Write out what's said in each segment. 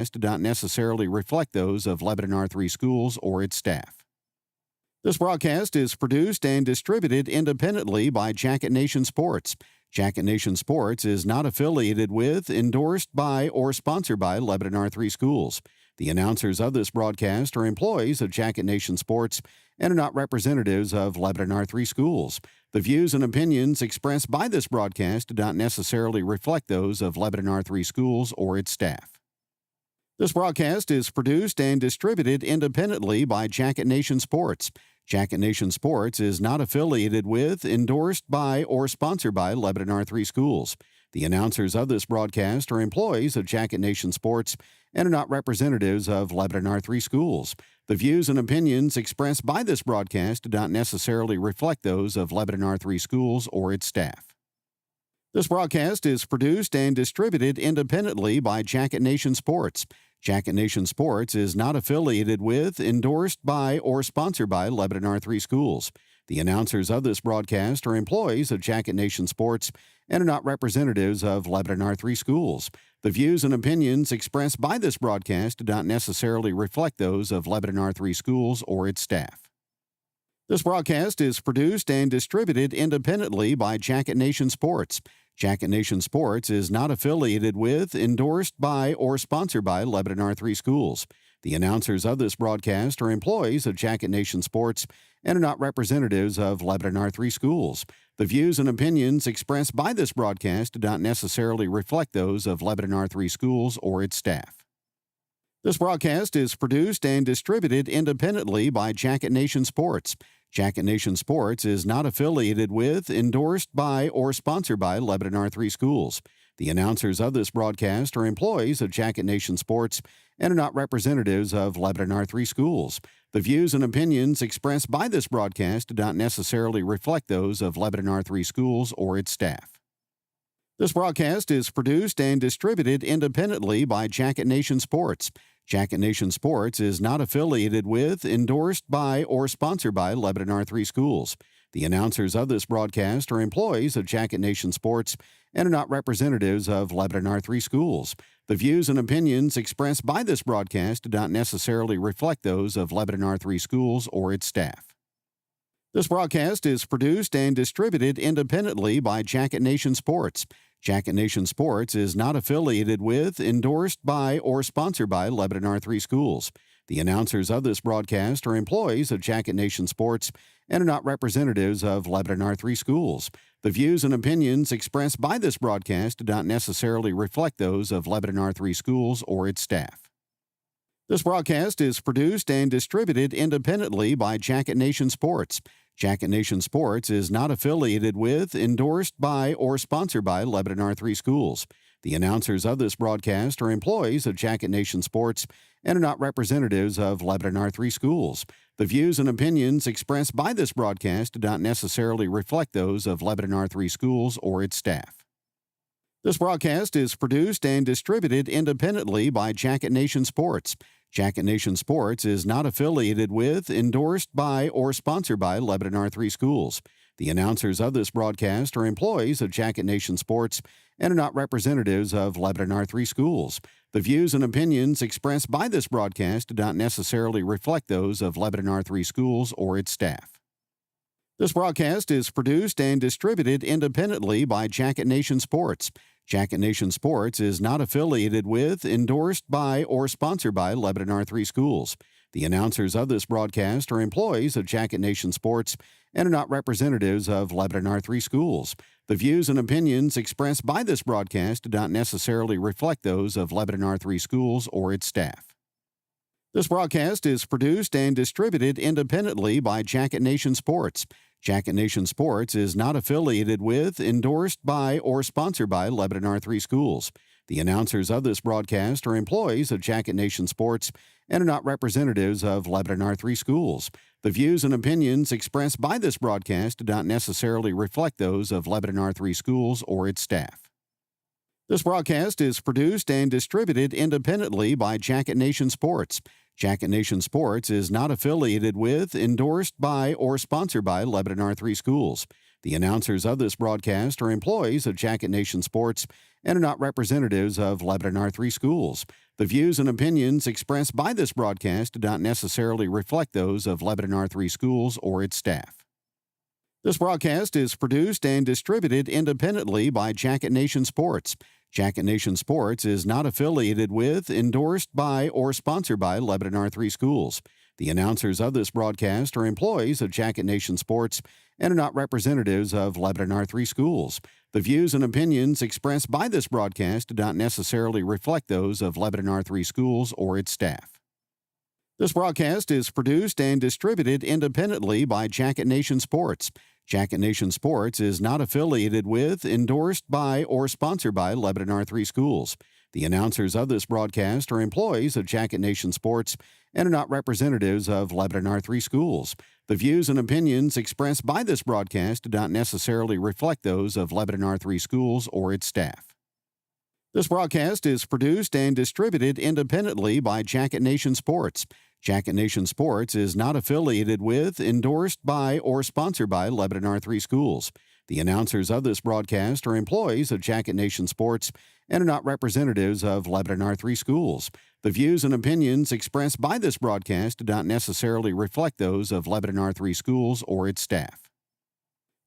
do not necessarily reflect those of Lebanon R3 Schools or its staff. This broadcast is produced and distributed independently by Jacket Nation Sports. Jacket Nation Sports is not affiliated with, endorsed by, or sponsored by Lebanon R3 Schools. The announcers of this broadcast are employees of Jacket Nation Sports and are not representatives of Lebanon R3 Schools. The views and opinions expressed by this broadcast do not necessarily reflect those of Lebanon R3 Schools or its staff. This broadcast is produced and distributed independently by Jacket Nation Sports. Jacket Nation Sports is not affiliated with, endorsed by, or sponsored by Lebanon R3 Schools. The announcers of this broadcast are employees of Jacket Nation Sports and are not representatives of Lebanon R3 Schools. The views and opinions expressed by this broadcast do not necessarily reflect those of Lebanon R3 Schools or its staff. This broadcast is produced and distributed independently by Jacket Nation Sports. Jacket Nation Sports is not affiliated with, endorsed by, or sponsored by Lebanon R3 Schools. The announcers of this broadcast are employees of Jacket Nation Sports and are not representatives of Lebanon R3 Schools. The views and opinions expressed by this broadcast do not necessarily reflect those of Lebanon R3 Schools or its staff. This broadcast is produced and distributed independently by Jacket Nation Sports. Jacket Nation Sports is not affiliated with, endorsed by, or sponsored by Lebanon R3 Schools. The announcers of this broadcast are employees of Jacket Nation Sports and are not representatives of Lebanon R3 Schools. The views and opinions expressed by this broadcast do not necessarily reflect those of Lebanon R3 Schools or its staff. This broadcast is produced and distributed independently by Jacket Nation Sports. Jacket Nation Sports is not affiliated with, endorsed by, or sponsored by Lebanon R3 Schools. The announcers of this broadcast are employees of Jacket Nation Sports and are not representatives of Lebanon R3 Schools. The views and opinions expressed by this broadcast do not necessarily reflect those of Lebanon R3 Schools or its staff. This broadcast is produced and distributed independently by Jacket Nation Sports. Jacket Nation Sports is not affiliated with, endorsed by, or sponsored by Lebanon R3 Schools. The announcers of this broadcast are employees of Jacket Nation Sports and are not representatives of Lebanon R3 Schools. The views and opinions expressed by this broadcast do not necessarily reflect those of Lebanon R3 Schools or its staff. This broadcast is produced and distributed independently by Jacket Nation Sports. Jacket Nation Sports is not affiliated with, endorsed by, or sponsored by Lebanon R3 Schools. The announcers of this broadcast are employees of Jacket Nation Sports and are not representatives of Lebanon R3 Schools. The views and opinions expressed by this broadcast do not necessarily reflect those of Lebanon R3 Schools or its staff. This broadcast is produced and distributed independently by Jacket Nation Sports. Jacket Nation Sports is not affiliated with, endorsed by, or sponsored by Lebanon R3 Schools. The announcers of this broadcast are employees of Jacket Nation Sports and are not representatives of Lebanon R3 Schools. The views and opinions expressed by this broadcast do not necessarily reflect those of Lebanon R3 Schools or its staff. This broadcast is produced and distributed independently by Jacket Nation Sports. Jacket Nation Sports is not affiliated with, endorsed by, or sponsored by Lebanon R3 Schools. The announcers of this broadcast are employees of Jacket Nation Sports and are not representatives of Lebanon R3 Schools. The views and opinions expressed by this broadcast do not necessarily reflect those of Lebanon R3 Schools or its staff. This broadcast is produced and distributed independently by Jacket Nation Sports. Jacket Nation Sports is not affiliated with, endorsed by, or sponsored by Lebanon R3 Schools. The announcers of this broadcast are employees of Jacket Nation Sports and are not representatives of Lebanon R3 Schools. The views and opinions expressed by this broadcast do not necessarily reflect those of Lebanon R3 Schools or its staff. This broadcast is produced and distributed independently by Jacket Nation Sports. Jacket Nation Sports is not affiliated with, endorsed by, or sponsored by Lebanon R3 Schools. The announcers of this broadcast are employees of Jacket Nation Sports and are not representatives of Lebanon R3 Schools. The views and opinions expressed by this broadcast do not necessarily reflect those of Lebanon R3 Schools or its staff. This broadcast is produced and distributed independently by Jacket Nation Sports. Jacket Nation Sports is not affiliated with, endorsed by, or sponsored by Lebanon R3 Schools. The announcers of this broadcast are employees of Jacket Nation Sports and are not representatives of Lebanon R3 schools. The views and opinions expressed by this broadcast do not necessarily reflect those of Lebanon R3 schools or its staff. This broadcast is produced and distributed independently by Jacket Nation Sports. Jacket Nation Sports is not affiliated with, endorsed by, or sponsored by Lebanon R3 schools. The announcers of this broadcast are employees of Jacket Nation Sports and are not representatives of Lebanon R3 schools. The views and opinions expressed by this broadcast do not necessarily reflect those of Lebanon R3 schools or its staff. This broadcast is produced and distributed independently by Jacket Nation Sports. Jacket Nation Sports is not affiliated with, endorsed by, or sponsored by Lebanon R3 schools. The announcers of this broadcast are employees of Jacket Nation Sports and are not representatives of Lebanon R3 schools. The views and opinions expressed by this broadcast do not necessarily reflect those of Lebanon R3 schools or its staff. This broadcast is produced and distributed independently by Jacket Nation Sports. Jacket Nation Sports is not affiliated with, endorsed by, or sponsored by Lebanon R3 schools. The announcers of this broadcast are employees of Jacket Nation Sports and are not representatives of Lebanon R3 schools. The views and opinions expressed by this broadcast do not necessarily reflect those of Lebanon R3 schools or its staff.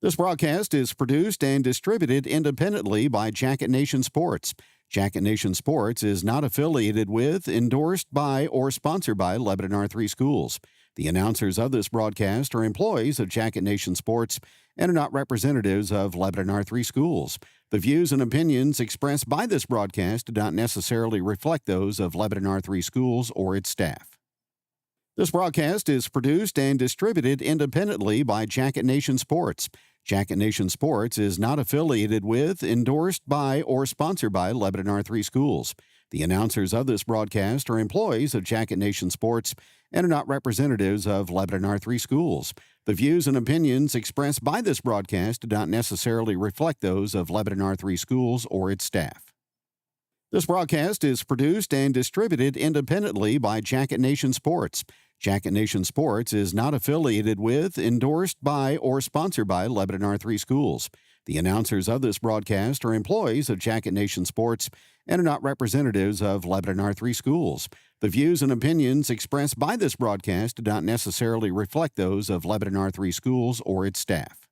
This broadcast is produced and distributed independently by Jacket Nation Sports. Jacket Nation Sports is not affiliated with, endorsed by, or sponsored by Lebanon R3 schools. The announcers of this broadcast are employees of Jacket Nation Sports and are not representatives of Lebanon R3 schools. The views and opinions expressed by this broadcast do not necessarily reflect those of Lebanon R3 schools or its staff. This broadcast is produced and distributed independently by Jacket Nation Sports. Jacket Nation Sports is not affiliated with, endorsed by, or sponsored by Lebanon R3 schools. The announcers of this broadcast are employees of Jacket Nation Sports and are not representatives of Lebanon R3 schools. The views and opinions expressed by this broadcast do not necessarily reflect those of Lebanon R3 schools or its staff. This broadcast is produced and distributed independently by Jacket Nation Sports. Jacket Nation Sports is not affiliated with, endorsed by, or sponsored by Lebanon R3 schools. The announcers of this broadcast are employees of Jacket Nation Sports and are not representatives of Lebanon R3 schools. The views and opinions expressed by this broadcast do not necessarily reflect those of Lebanon R3 schools or its staff.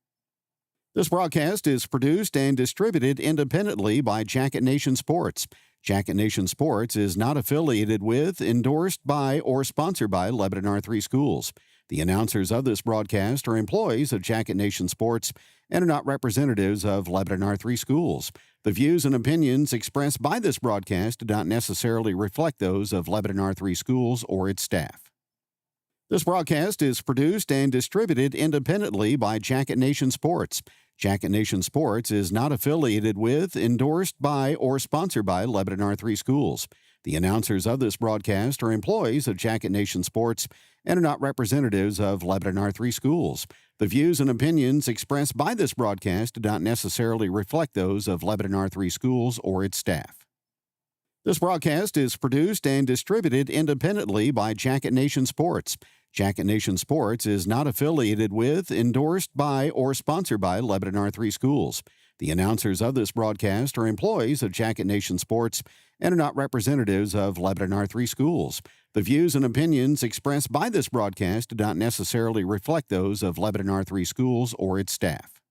This broadcast is produced and distributed independently by Jacket Nation Sports. Jacket Nation Sports is not affiliated with, endorsed by, or sponsored by Lebanon R3 schools. The announcers of this broadcast are employees of Jacket Nation Sports and are not representatives of Lebanon R3 schools. The views and opinions expressed by this broadcast do not necessarily reflect those of Lebanon R3 schools or its staff. This broadcast is produced and distributed independently by Jacket Nation Sports. Jacket Nation Sports is not affiliated with, endorsed by, or sponsored by Lebanon R3 schools. The announcers of this broadcast are employees of Jacket Nation Sports and are not representatives of Lebanon R3 schools. The views and opinions expressed by this broadcast do not necessarily reflect those of Lebanon R3 schools or its staff. This broadcast is produced and distributed independently by Jacket Nation Sports. Jacket Nation Sports is not affiliated with, endorsed by, or sponsored by Lebanon R3 schools. The announcers of this broadcast are employees of Jacket Nation Sports and are not representatives of Lebanon R3 schools. The views and opinions expressed by this broadcast do not necessarily reflect those of Lebanon R3 schools or its staff.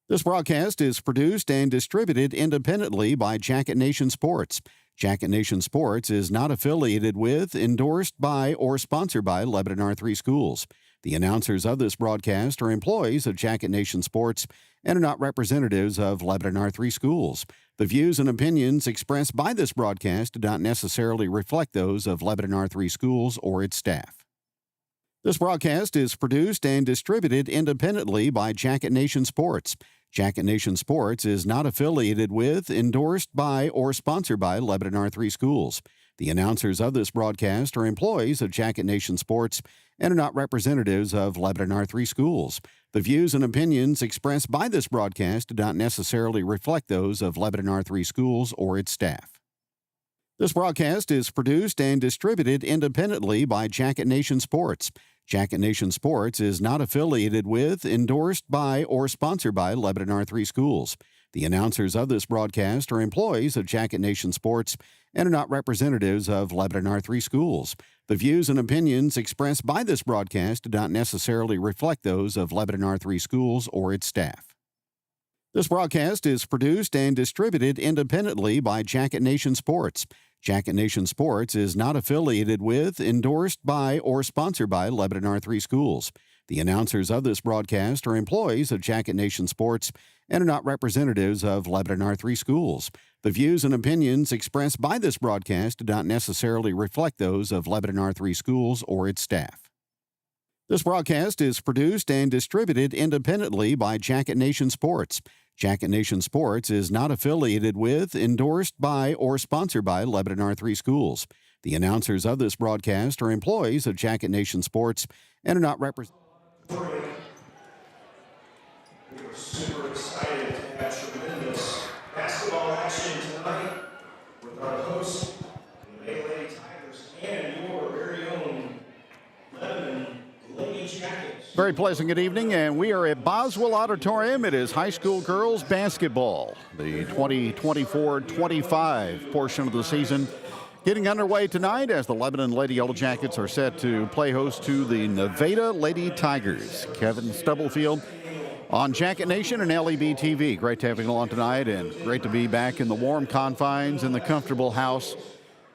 This broadcast is produced and distributed independently by Jacket Nation Sports. Jacket Nation Sports is not affiliated with, endorsed by, or sponsored by Lebanon R3 schools. The announcers of this broadcast are employees of Jacket Nation Sports and are not representatives of Lebanon R3 schools. The views and opinions expressed by this broadcast do not necessarily reflect those of Lebanon R3 schools or its staff. This broadcast is produced and distributed independently by Jacket Nation Sports. Jacket Nation Sports is not affiliated with, endorsed by, or sponsored by Lebanon R3 schools. The announcers of this broadcast are employees of Jacket Nation Sports and are not representatives of Lebanon R3 schools. The views and opinions expressed by this broadcast do not necessarily reflect those of Lebanon R3 schools or its staff. This broadcast is produced and distributed independently by Jacket Nation Sports. Jacket Nation Sports is not affiliated with, endorsed by, or sponsored by Lebanon R3 Schools. The announcers of this broadcast are employees of Jacket Nation Sports and are not representatives of Lebanon R3 Schools. The views and opinions expressed by this broadcast do not necessarily reflect those of Lebanon R3 Schools or its staff. This broadcast is produced and distributed independently by Jacket Nation Sports. Jacket Nation Sports is not affiliated with, endorsed by, or sponsored by Lebanon R3 Schools. The announcers of this broadcast are employees of Jacket Nation Sports and are not representatives of Lebanon R3 Schools. The views and opinions expressed by this broadcast do not necessarily reflect those of Lebanon R3 Schools or its staff. This broadcast is produced and distributed independently by Jacket Nation Sports. Jacket Nation Sports is not affiliated with, endorsed by, or sponsored by Lebanon R3 Schools. The announcers of this broadcast are employees of Jacket Nation Sports and are not represented. We are super excited to have tremendous basketball action tonight with our host, the Yellowjackets, and your very own Lebanon Lebajackets. Very pleasant good evening, and we are at Boswell Auditorium. It is high school girls basketball, the 2024-25 portion of the season. Getting underway tonight as the Lebanon Lady Yellowjackets are set to play host to the Nevada Lady Tigers. Kevin Stubblefield on Jacket Nation and LEB TV. Great to have you along tonight, and great to be back in the warm confines in the comfortable house.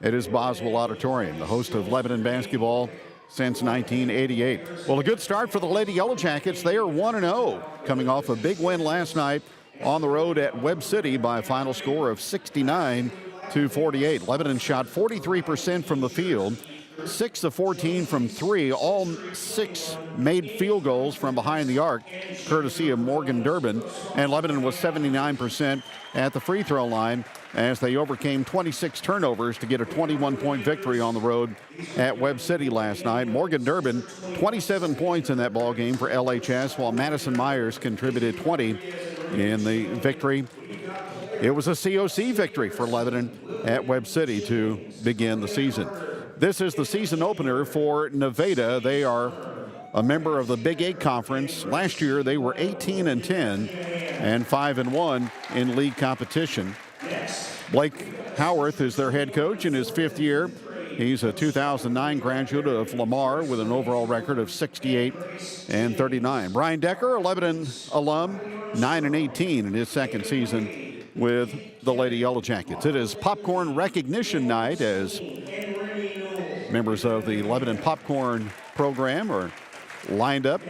It is Boswell Auditorium, the host of Lebanon basketball since 1988. Well, a good start for the Lady Yellowjackets. They are 1-0, coming off a big win last night on the road at Webb City by a final score of 69-48. Lebanon shot 43% from the field, 6 of 14 from three. All 6 made field goals from behind the arc, courtesy of Morgan Durbin. And Lebanon was 79% at the free throw line as they overcame 26 turnovers to get a 21-point victory on the road at Webb City last night. Morgan Durbin, 27 points in that ball game for LHS, while Madison Myers contributed 20 in the victory. It was a COC victory for Lebanon at Webb City to begin the season. This is the season opener for Nevada. They are a member of the Big 8 Conference. Last year, they were 18-10 and 5-1 in league competition. Blake Howarth is their head coach in his 5th year. He's a 2009 graduate of Lamar with an overall record of 68-39. Brian Decker, a Lebanon alum, 9-18 in his 2nd season with the Lady Yellowjackets. It is popcorn recognition night as members of the Lebanon popcorn program are lined up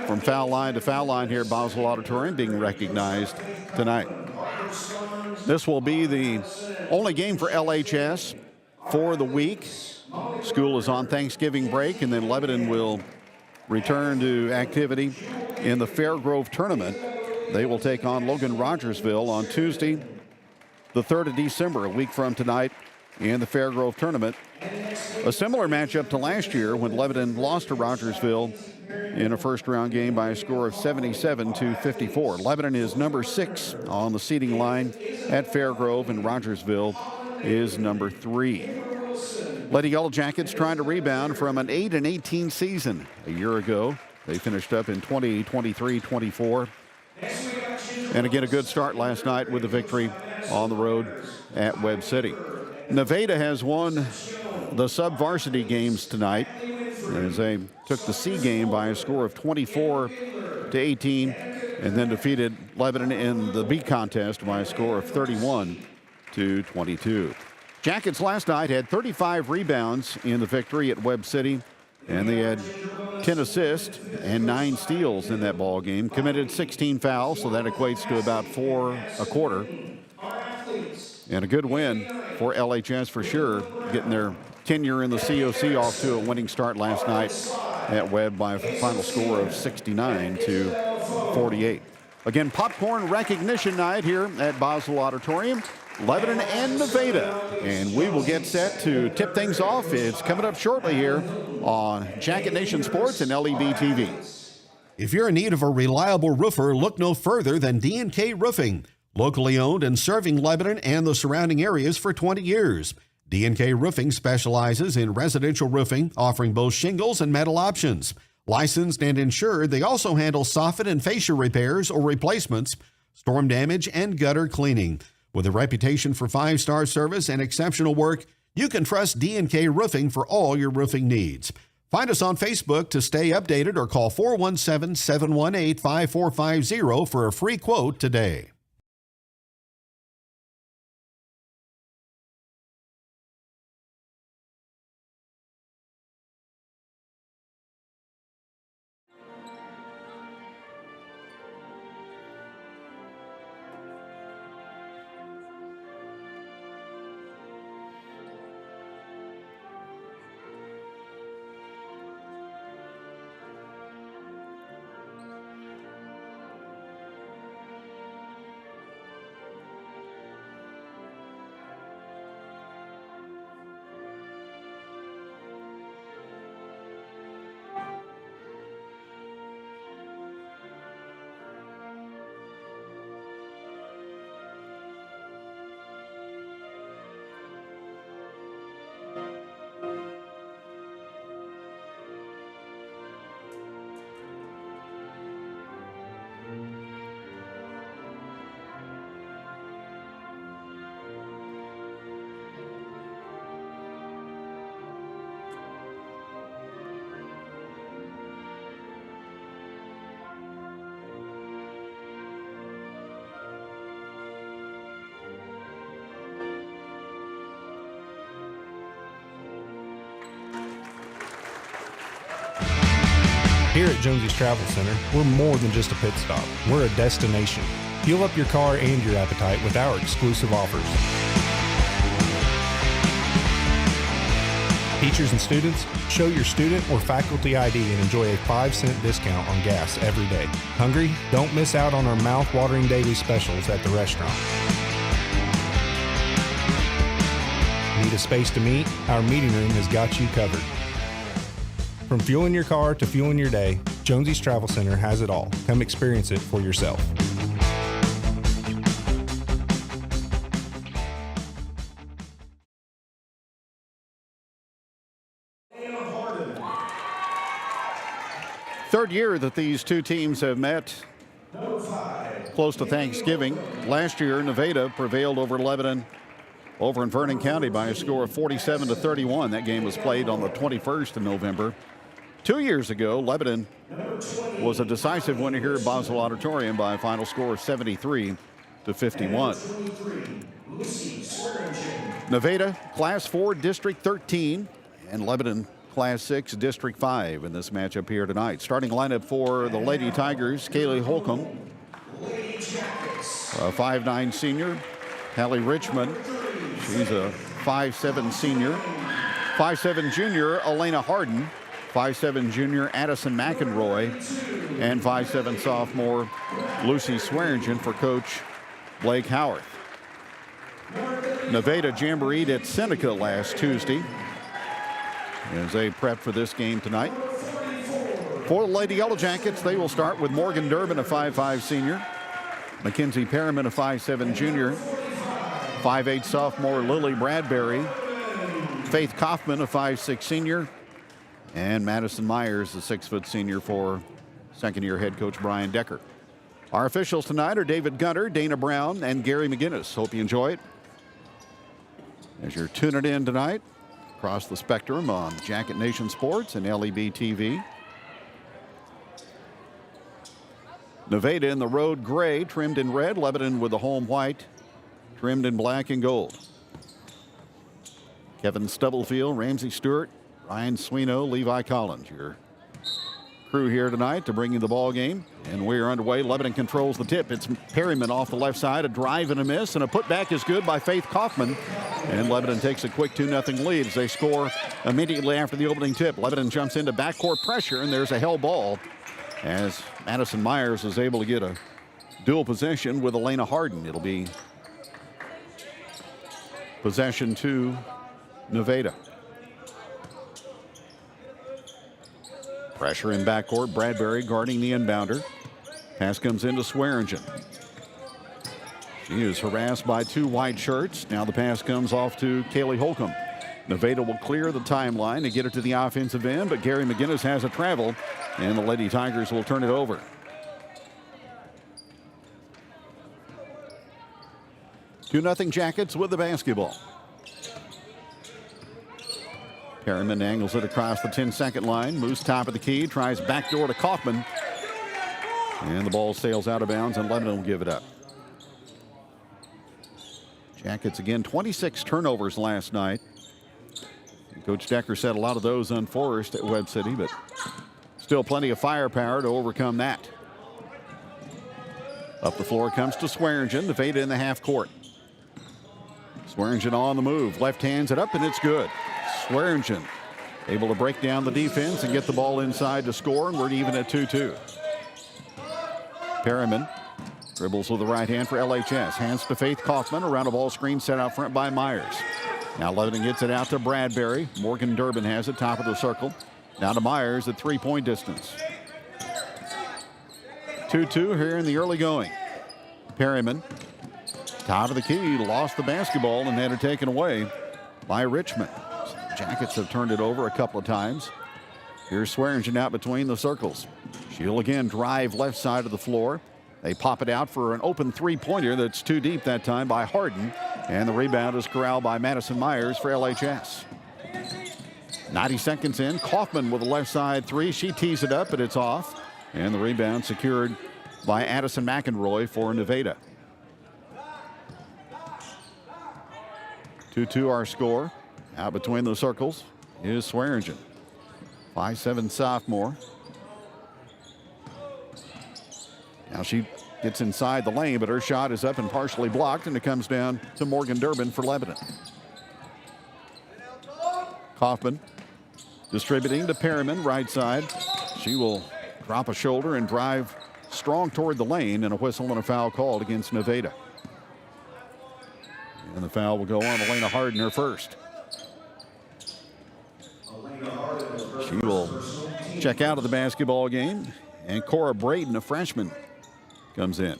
from foul line to foul line here at Boswell Auditorium, being recognized tonight. This will be the only game for LHS for the week. School is on Thanksgiving break, and then Lebanon will return to activity in the Fairgrove tournament. They will take on Logan Rogersville on Tuesday, the 3rd of December, a week from tonight, in the Fairgrove tournament. A similar matchup to last year when Lebanon lost to Rogersville in a first-round game by a score of 77-54. Lebanon is number 6 on the seeding line at Fairgrove, and Rogersville is number 3. Lady Yellowjackets trying to rebound from an 8-18 season a year ago. They finished up in 20-23-24. And again, a good start last night with a victory on the road at Webb City. Nevada has won the sub-varsity games tonight as they took the C game by a score of 24-18 and then defeated Lebanon in the B contest by a score of 31-22. Jackets last night had 35 rebounds in the victory at Webb City, and they had 10 assists and 9 steals in that ball game. Committed 16 fouls, so that equates to about 4 a quarter. And a good win for LHS for sure, getting their tenure in the COC off to a winning start last night at Webb by a final score of 69-48. Again, popcorn recognition night here at Boswell Auditorium. Lebanon and Nevada, and we will get set to tip things off. It's coming up shortly here on Jacket Nation Sports and LEB TV. If you're in need of a reliable roofer, look no further than D&K Roofing. Locally owned and serving Lebanon and the surrounding areas for 20 years. D&K Roofing specializes in residential roofing, offering both shingles and metal options. Licensed and insured, they also handle soffit and fascia repairs or replacements, storm damage, and gutter cleaning. With a reputation for 5-star service and exceptional work, you can trust D&K Roofing for all your roofing needs. Find us on Facebook to stay updated or call 417-718-5450 for a free quote today. Here at Jonesy's Travel Center, we're more than just a pit stop. We're a destination. Fuel up your car and your appetite with our exclusive offers. Teachers and students, show your student or faculty ID and enjoy a 5-cent discount on gas every day. Hungry? Don't miss out on our mouth-watering daily specials at the restaurant. Need a space to meet? Our meeting room has got you covered. From fueling your car to fueling your day, Jonesy's Travel Center has it all. Come experience it for yourself. Third year that these two teams have met close to Thanksgiving. Last year, Nevada prevailed over Lebanon over in Vernon County by a score of 47-31. That game was played on the 21st of November. 2 years ago, Lebanon was a decisive winner here at Boswell Auditorium by a final score of 73-51. Nevada, Class 4, District 13, and Lebanon, Class 6, District 5 in this matchup here tonight. Starting lineup for the Lady Tigers, Kaylee Holcomb, a 5'9 senior. Hallie Richmond, she's a 5'7 senior. 5'7 junior, Elena Harden. 5'7 junior Addison McEnroy, and 5'7 sophomore Lucy Swearingen for Coach Blake Howarth. Nevada jamboreed at Seneca last Tuesday as they prep for this game tonight. For the Lady Yellowjackets, they will start with Morgan Durbin, a 5'5 senior. Mackenzie Perriman, a 5'7 junior. 5'8 sophomore Lily Bradbury. Faith Kaufman, a 5'6 senior. And Madison Myers, the 6-foot senior for second-year head coach Brian Decker. Our officials tonight are David Gunter, Dana Brown, and Gary McGinnis. Hope you enjoy it as you're tuning in tonight across the spectrum on Jacket Nation Sports and LEB TV. Nevada in the road gray, trimmed in red. Lebanon with the home white, trimmed in black and gold. Kevin Stubblefield, Ramsey Stewart, Ryan Swino, Levi Collins, your crew here tonight to bring you the ball game. And we are underway. Lebanon controls the tip. It's Perryman off the left side. A drive and a miss, and a putback is good by Faith Kaufman. And Lebanon takes a quick 2-0 lead as they score immediately after the opening tip. Lebanon jumps into backcourt pressure, and there's a held ball as Madison Myers is able to get a dual possession with Elena Harden. It'll be possession to Nevada. Pressure in backcourt. Bradbury guarding the inbounder. Pass comes into Swearingen. She is harassed by two white shirts. Now the pass comes off to Kaylee Holcomb. Nevada will clear the timeline to get it to the offensive end, but Gary McGinnis has a travel, and the Lady Tigers will turn it over. 2-0 Jackets with the basketball. Perryman angles it across the 10-second line, moves top of the key, tries backdoor to Kaufman. And the ball sails out of bounds, and Lebanon will give it up. Jackets again, 26 turnovers last night. Coach Decker said a lot of those unforced at Webb City, but still plenty of firepower to overcome that. Up the floor comes to Swearingen. Nevada in the half court. Swearingen on the move. Left hands it up, and it's good. Swearingen able to break down the defense and get the ball inside to score, and we're even at 2-2. Perryman dribbles with the right hand for LHS. Hands to Faith Kaufman. Around a ball screen set out front by Myers. Now Lebanon gets it out to Bradbury. Morgan Durbin has it, top of the circle. Now to Myers at three-point distance. 2-2 here in the early going. Perryman, top of the key, lost the basketball and had it taken away by Richmond. So the Jackets have turned it over a couple of times. Here's Swearingen out between the circles. She'll again drive left side of the floor. They pop it out for an open three-pointer that's too deep that time by Harden. And the rebound is corralled by Madison Myers for LHS. 90 seconds in. Kaufman with a left side three. She tees it up, but it's off. And the rebound secured by Addison McEnroy for Nevada. 2-2 our score. Out between the circles is Swearingen. 5'7" sophomore. Now she gets inside the lane, but her shot is up and partially blocked, and it comes down to Morgan Durbin for Lebanon. Kaufman distributing to Perryman, right side. She will drop a shoulder and drive strong toward the lane, and a whistle and a foul called against Nevada. And the foul will go on Elena Harden, her first. She will check out of the basketball game, and Cora Braden, a freshman, comes in.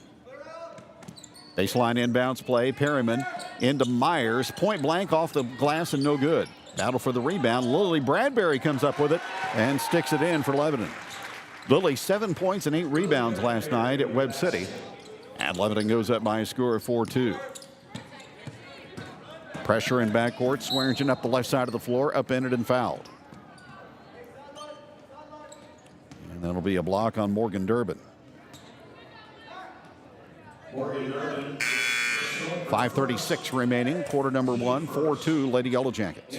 Baseline inbounds play. Perryman into Myers. Point blank off the glass and no good. Battle for the rebound. Lily Bradbury comes up with it and sticks it in for Lebanon. Lily 7 points and 8 rebounds last night at Webb City. And Lebanon goes up by a score of 4-2. Pressure in backcourt. Swearingen up the left side of the floor. Upended and fouled. And that'll be a block on Morgan Durbin. 5:36 remaining, quarter number one, 4-2 Lady Yellowjackets.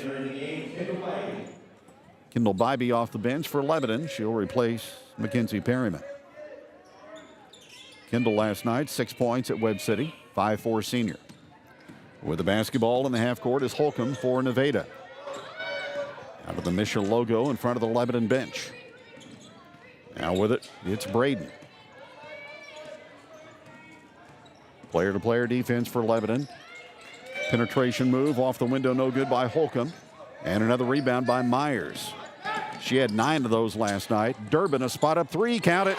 Kendall Bybee off the bench for Lebanon. She'll replace Mackenzie Perryman. Kendall last night, 6 points at Webb City, 5'4" senior. With the basketball in the half court is Holcomb for Nevada. Out of the Mission logo in front of the Lebanon bench. Now with it, it's Braden. Player-to-player defense for Lebanon. Penetration move off the window, no good by Holcomb. And another rebound by Myers. She had 9 of those last night. Durbin, a spot-up three, count it.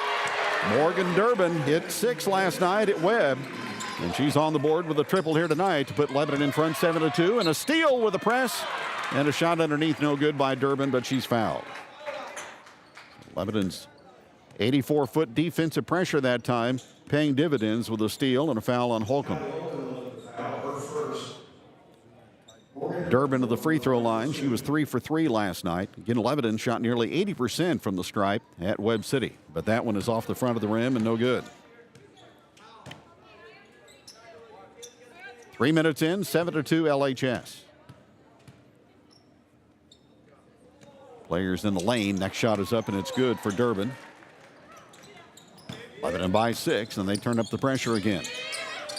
Morgan Durbin hit 6 last night at Webb. And she's on the board with a triple here tonight to put Lebanon in front 7-2. And a steal with a press. And a shot underneath, no good by Durbin, but she's fouled. Lebanon's 84-foot defensive pressure that time, paying dividends with a steal and a foul on Holcomb. Durbin to the free throw line. She was 3 for 3 last night. Again, Lebanon shot nearly 80% from the stripe at Webb City, but that one is off the front of the rim and no good. 3 minutes in, 7-2 LHS. Players in the lane. Next shot is up and it's good for Durbin. Lebanon by 6, and they turn up the pressure again.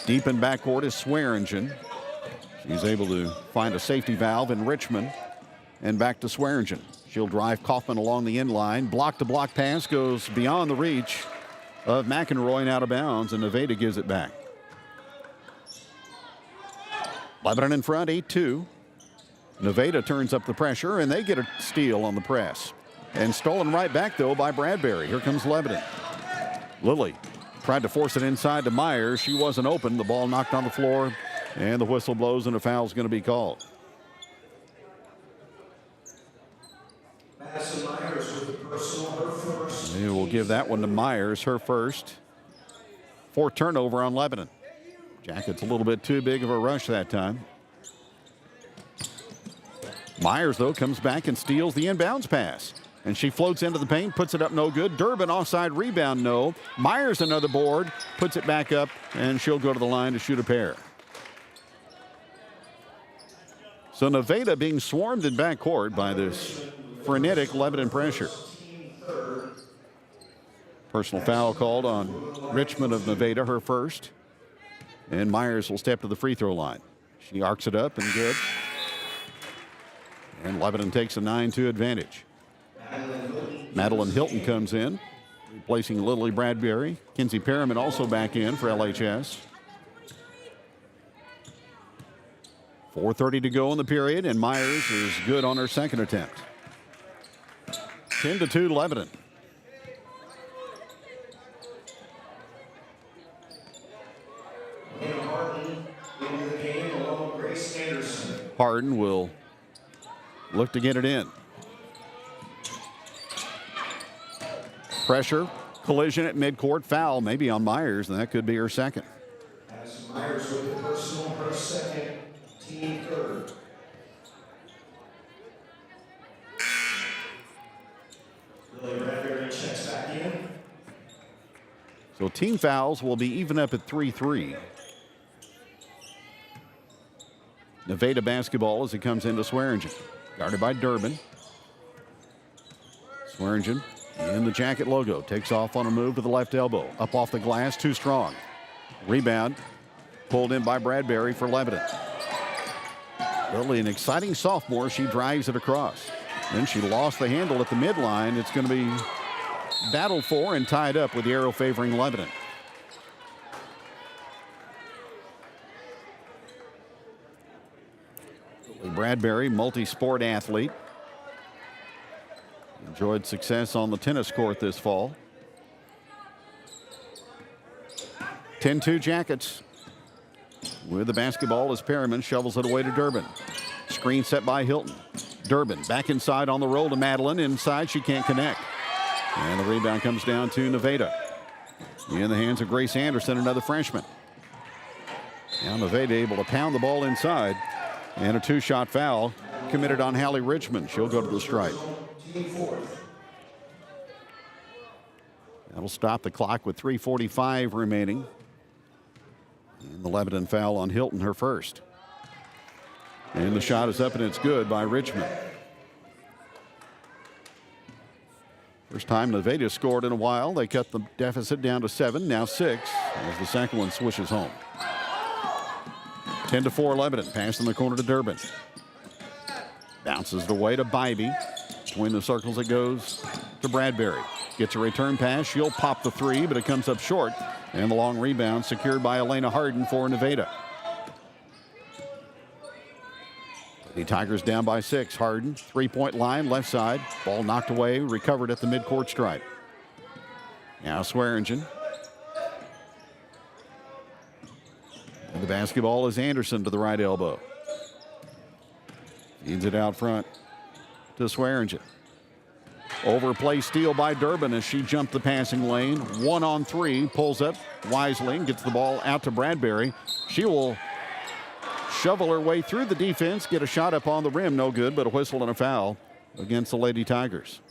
Deep in backcourt is Swearingen. She's able to find a safety valve in Richmond. And back to Swearingen. She'll drive Kaufman along the end line. Block-to-block pass goes beyond the reach of McEnroy and out of bounds, and Nevada gives it back. Lebanon in front, 8-2. Nevada turns up the pressure, and they get a steal on the press. And stolen right back, though, by Bradbury. Here comes Lebanon. Lilly Tried to force it inside to Myers. She wasn't open. The ball knocked on the floor, and the whistle blows, and a foul's going to be called. Madison Myers with the personal, her first. And we'll give that one to Myers, her first. 4th turnover on Lebanon. Jackets a little bit too big of a rush that time. Myers, though, comes back and steals the inbounds pass. And she floats into the paint, puts it up, no good. Durbin offside rebound, no. Myers another board, puts it back up, and she'll go to the line to shoot a pair. So Nevada being swarmed in backcourt by this frenetic Lebanon pressure. Personal foul called on Richmond of Nevada, her first. And Myers will step to the free throw line. She arcs it up and good. And Lebanon takes a 9-2 advantage. Madeline Hilton comes in, replacing Lily Bradbury. Kinsey Perriman also back in for LHS. 4:30 to go in the period, and Myers is good on her second attempt. 10-2 Lebanon. Harden will look to get it in. Pressure, collision at midcourt, foul maybe on Myers, and that could be her second. As Myers with the personal, her second, team third. Lily Bradbury checks back in. So team fouls will be even up at 3-3. Nevada basketball as it comes into Swearingen. Guarded by Durbin. Swearingen in the jacket logo. Takes off on a move to the left elbow. Up off the glass, too strong. Rebound pulled in by Bradbury for Lebanon. Lily, an exciting sophomore. She drives it across. Then she lost the handle at the midline. It's going to be battled for and tied up with the arrow favoring Lebanon. Bradbury, multi-sport athlete. Enjoyed success on the tennis court this fall. 10-2 Jackets. With the basketball as Perriman shovels it away to Durbin. Screen set by Hilton. Durbin back inside on the roll to Madeline. Inside, she can't connect. And the rebound comes down to Nevada. In the hands of Grace Anderson, another freshman. Now Nevada able to pound the ball inside. And a 2-shot foul committed on Hallie Richmond. She'll go to the stripe. That'll stop the clock with 3:45 remaining. And the Lebanon foul on Hilton, her first. And the shot is up and it's good by Richmond. First time Nevada scored in a while. They cut the deficit down to 7, now 6, as the second one swishes home. 10-4 Lebanon. Pass in the corner to Durbin. Bounces it away to Bybee. Between the circles it goes to Bradbury. Gets a return pass. She'll pop the three, but it comes up short. And the long rebound secured by Elena Harden for Nevada. The Tigers down by 6. Harden, three-point line, left side. Ball knocked away, recovered at the midcourt stripe. Now Swearingen. And the basketball is Anderson to the right elbow. Feeds it out front to Swearingen. Overplay steal by Durbin as she jumped the passing lane. 1-on-3, pulls up wisely and gets the ball out to Bradbury. She will shovel her way through the defense, get a shot up on the rim, no good, but a whistle and a foul against the Lady Tigers.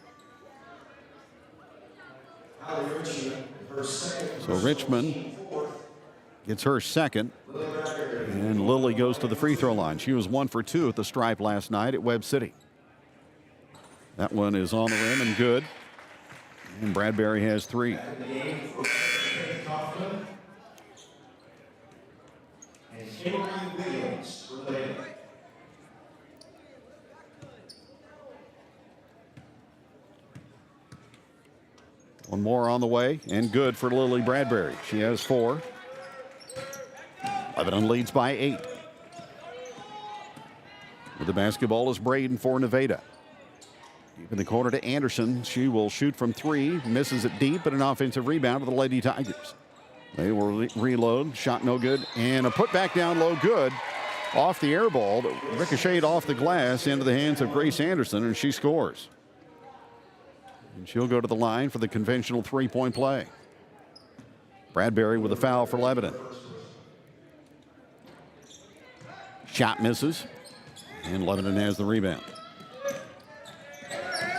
So Richmond gets her second, and Lily goes to the free throw line. She was 1 for 2 at the stripe last night at Webb City. That one is on the rim and good. And Bradbury has 3. One more on the way and good for Lily Bradbury. She has 4. Lebanon leads by 8. With the basketball is Braden for Nevada. Deep in the corner to Anderson. She will shoot from 3. Misses it deep, but an offensive rebound to the Lady Tigers. They will reload. Shot no good. And a putback down low good. Off the air ball that ricocheted off the glass into the hands of Grace Anderson, and she scores. And she'll go to the line for the conventional three-point play. Bradbury with a foul for Lebanon. Shot misses, and Lebanon has the rebound.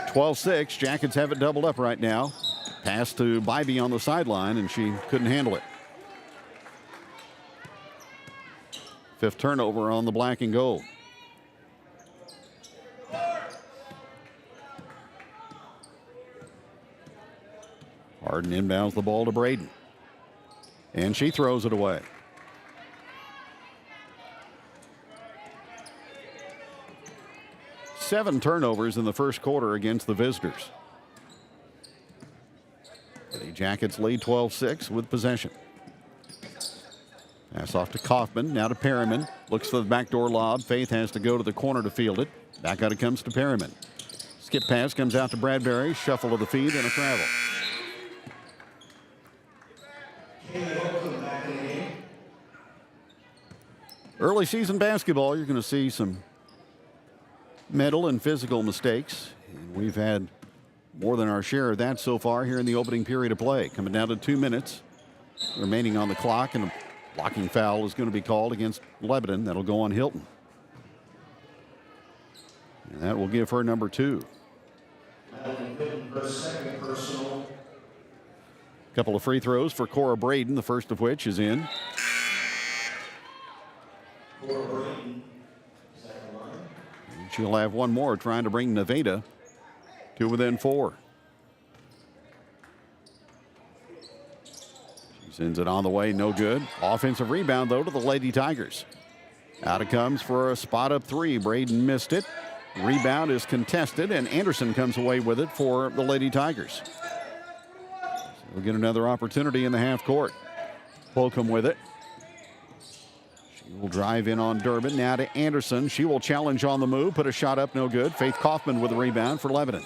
12-6. Jackets have it doubled up right now. Pass to Bybee on the sideline, and she couldn't handle it. Fifth turnover on the black and gold. Harden inbounds the ball to Braden. And she throws it away. Seven turnovers in the first quarter against the visitors. The Jackets lead 12-6 with possession. Pass off to Kaufman, now to Perryman. Looks for the backdoor lob. Faith has to go to the corner to field it. Back out it comes to Perryman. Skip pass comes out to Bradbury. Shuffle of the feet and a travel. Early season basketball, you're going to see some mental and physical mistakes. And we've had more than our share of that so far here in the opening period of play. Coming down to 2 minutes remaining on the clock, and a blocking foul is going to be called against Lebanon. That'll go on Hilton. And that will give her number 2. A couple of free throws for Cora Braden, the first of which is in. And she'll have one more trying to bring Nevada to within 4. She sends it on the way, no good. Offensive rebound, though, to the Lady Tigers. Out it comes for a spot up 3. Braden missed it. Rebound is contested, and Anderson comes away with it for the Lady Tigers. So we'll get another opportunity in the half court. Holcomb with it. She will drive in on Durbin. Now to Anderson. She will challenge on the move. Put a shot up, no good. Faith Kaufman with a rebound for Lebanon.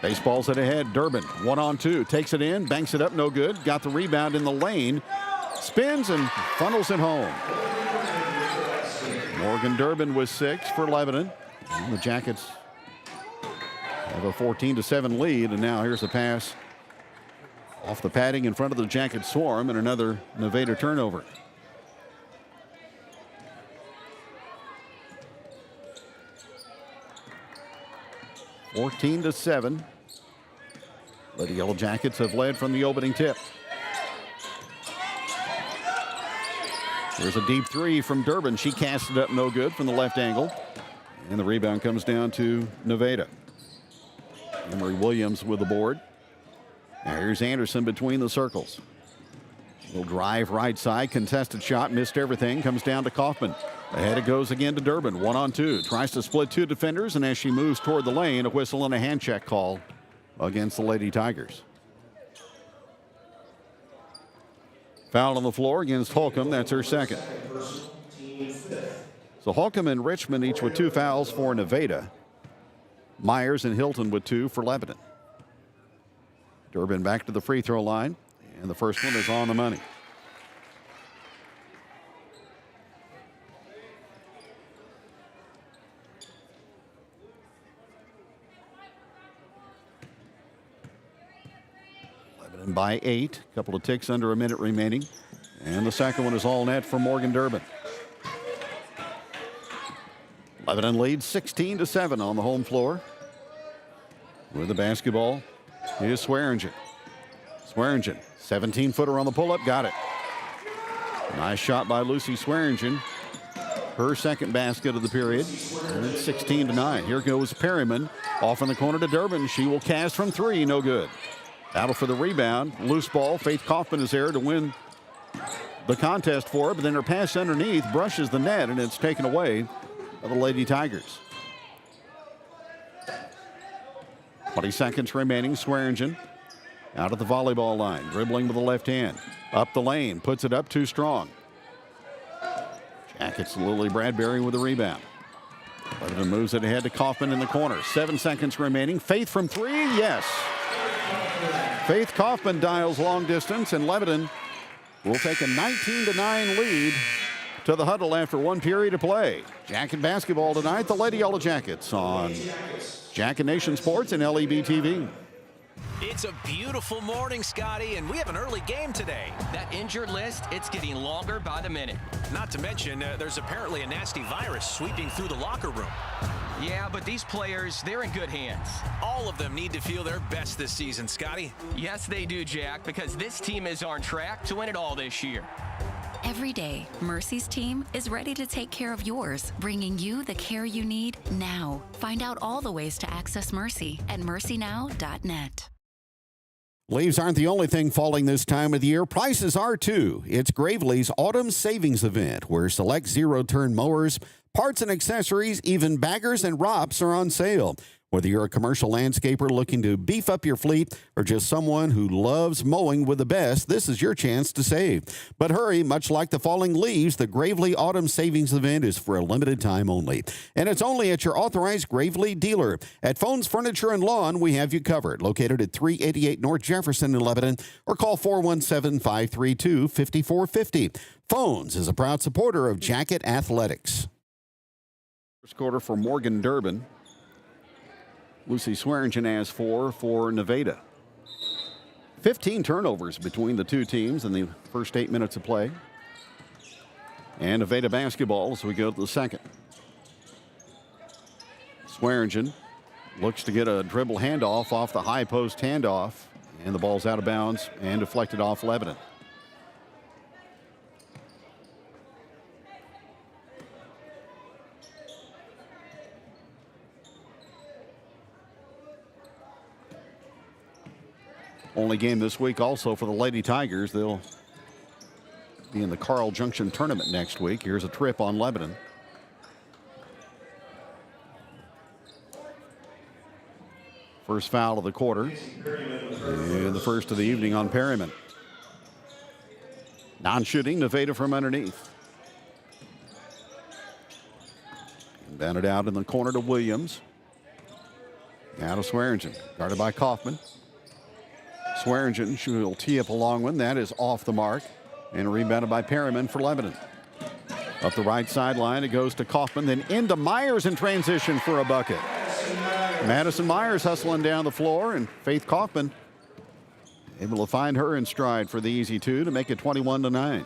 Baseball's head ahead. Durbin, 1-on-2. Takes it in, banks it up, no good. Got the rebound in the lane. Spins and funnels it home. Morgan Durbin with 6 for Lebanon. And the Jackets have a 14-7 lead, and now here's a pass off the padding in front of the Jacket swarm, and another Nevada turnover. (14-7). The Yellowjackets have led from the opening tip. There's a deep 3 from Durbin. She casts it up, no good from the left angle. And the rebound comes down to Nevada. Emery Williams with the board. Now here's Anderson between the circles. She'll drive right side. Contested shot. Missed everything. Comes down to Kaufman. Ahead it goes again to Durbin. 1-on-2. Tries to split 2 defenders. And as she moves toward the lane, a whistle and a hand check call against the Lady Tigers. Foul on the floor against Holcomb. That's her second. So Holcomb and Richmond each with 2 fouls for Nevada. Myers and Hilton with 2 for Lebanon. Durbin back to the free throw line, and the first one is on the money. Lebanon by 8, a couple of ticks under a minute remaining, and the second one is all net for Morgan Durbin. Lebanon leads 16-7 on the home floor. With the basketball is Swearingen. Swearingen, 17-footer on the pull-up, got it. Nice shot by Lucy Swearingen. Her second basket of the period. And it's 16-9. Here goes Perryman. Off in the corner to Durbin. She will cast from 3, no good. Battle for the rebound. Loose ball. Faith Kaufman is there to win the contest for her, but then her pass underneath brushes the net, and it's taken away of the Lady Tigers. 20 seconds remaining. Swearingen out at the volleyball line, dribbling with the left hand. Up the lane, puts it up too strong. Jackets Lily Bradbury with the rebound. Lebanon moves it ahead to Kaufman in the corner. 7 seconds remaining. Faith from 3, yes. Faith Kaufman dials long distance, and Lebanon will take a 19-9 lead to the huddle after one period of play. Jacket basketball tonight, the Lady Yellowjackets on Jacket Nation Sports and LEB TV. It's a beautiful morning, Scotty, and we have an early game today. That injured list, it's getting longer by the minute. Not to mention, there's apparently a nasty virus sweeping through the locker room. Yeah, but these players, they're in good hands. All of them need to feel their best this season, Scotty. Yes, they do, Jack, because this team is on track to win it all this year. Every day, Mercy's team is ready to take care of yours, bringing you the care you need now. Find out all the ways to access Mercy at mercynow.net. Leaves aren't the only thing falling this time of the year. Prices are too. It's Gravely's Autumn Savings Event, where select zero-turn mowers, parts and accessories, even baggers and rops are on sale. Whether you're a commercial landscaper looking to beef up your fleet or just someone who loves mowing with the best, this is your chance to save. But hurry, much like the falling leaves, the Gravely Autumn Savings Event is for a limited time only. And it's only at your authorized Gravely dealer. At Phones Furniture and Lawn, we have you covered. Located at 388 North Jefferson in Lebanon, or call 417-532-5450. Phones is a proud supporter of Jacket Athletics. First quarter for Morgan Durbin. Lucy Swearingen has 4 for Nevada. 15 turnovers between the two teams in the first 8 minutes of play. And Nevada basketball as we go to the second. Swearingen looks to get a dribble handoff off the high post handoff. And the ball's out of bounds and deflected off Lebanon. Only game this week also for the Lady Tigers. They'll be in the Carl Junction tournament next week. Here's a trip on Lebanon. First foul of the quarter. And the first of the evening on Perryman. Non-shooting, Nevada from underneath. And batted out in the corner to Williams. Now to Swearingen, guarded by Kaufman. Swearingen, she'll tee up a long one. That is off the mark. And rebounded by Perryman for Lebanon. Up the right sideline, it goes to Kaufman, then into Myers in transition for a bucket. Madison Myers hustling down the floor, and Faith Kaufman able to find her in stride for the easy two to make it 21-9.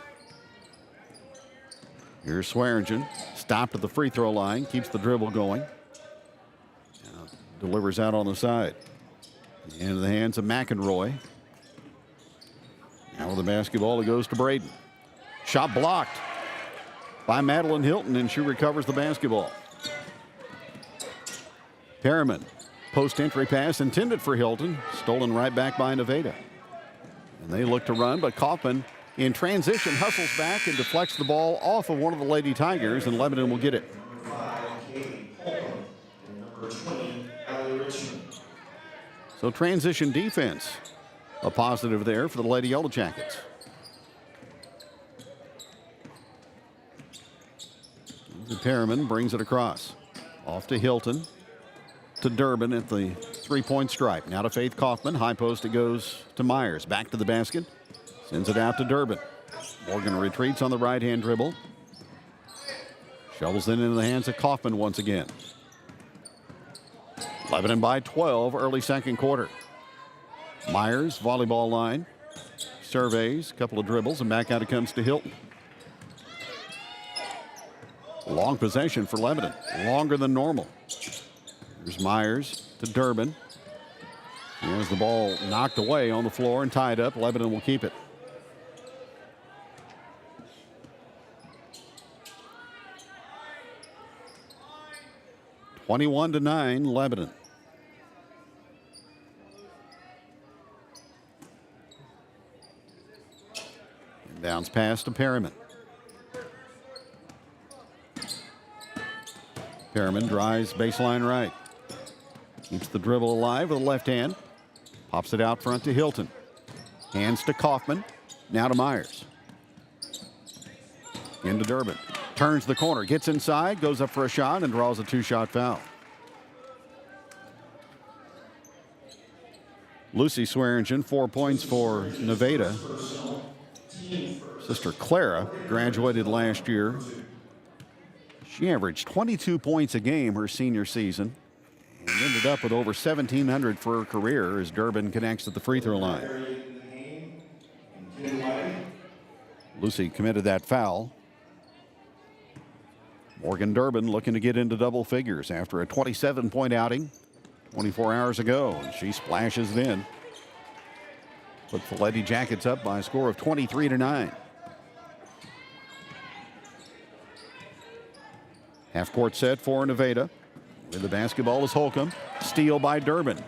Here's Swearingen, stopped at the free throw line, keeps the dribble going. Now delivers out on the side. Into the hands of McEnroy. Now with the basketball, it goes to Braden. Shot blocked by Madeline Hilton, and she recovers the basketball. Perryman, post-entry pass intended for Hilton, stolen right back by Nevada. And they look to run, but Kaufman in transition hustles back and deflects the ball off of one of the Lady Tigers, and Lebanon will get it. So transition defense, a positive there for the Lady Yellowjackets. Perryman brings it across. Off to Hilton. To Durbin at the three-point stripe. Now to Faith Kaufman. High post it goes to Myers. Back to the basket. Sends it out to Durbin. Morgan retreats on the right-hand dribble. Shovels it into the hands of Kaufman once again. Lebanon by 12 early second quarter. Myers, volleyball line. Surveys, a couple of dribbles, and back out it comes to Hilton. Long possession for Lebanon. Longer than normal. Here's Myers to Durbin. Here's the ball knocked away on the floor and tied up. Lebanon will keep it. (21-9) Lebanon. Bounce pass to Perryman. Perryman drives baseline right. Keeps the dribble alive with the left hand. Pops it out front to Hilton. Hands to Kaufman. Now to Myers. Into Durbin. Turns the corner. Gets inside. Goes up for a shot and draws a two-shot foul. Lucy Swearingen, 4 points for Nevada. Sister Clara graduated last year. She averaged 22 points a game her senior season and ended up with over 1,700 for her career as Durbin connects at the free throw line. Lucy committed that foul. Morgan Durbin looking to get into double figures after a 27-point outing 24 hours ago. And she splashes it in. Put the Yellowjackets up by a score of 23-9. Half-court set for Nevada. With the basketball is Holcomb. Steal by Durbin.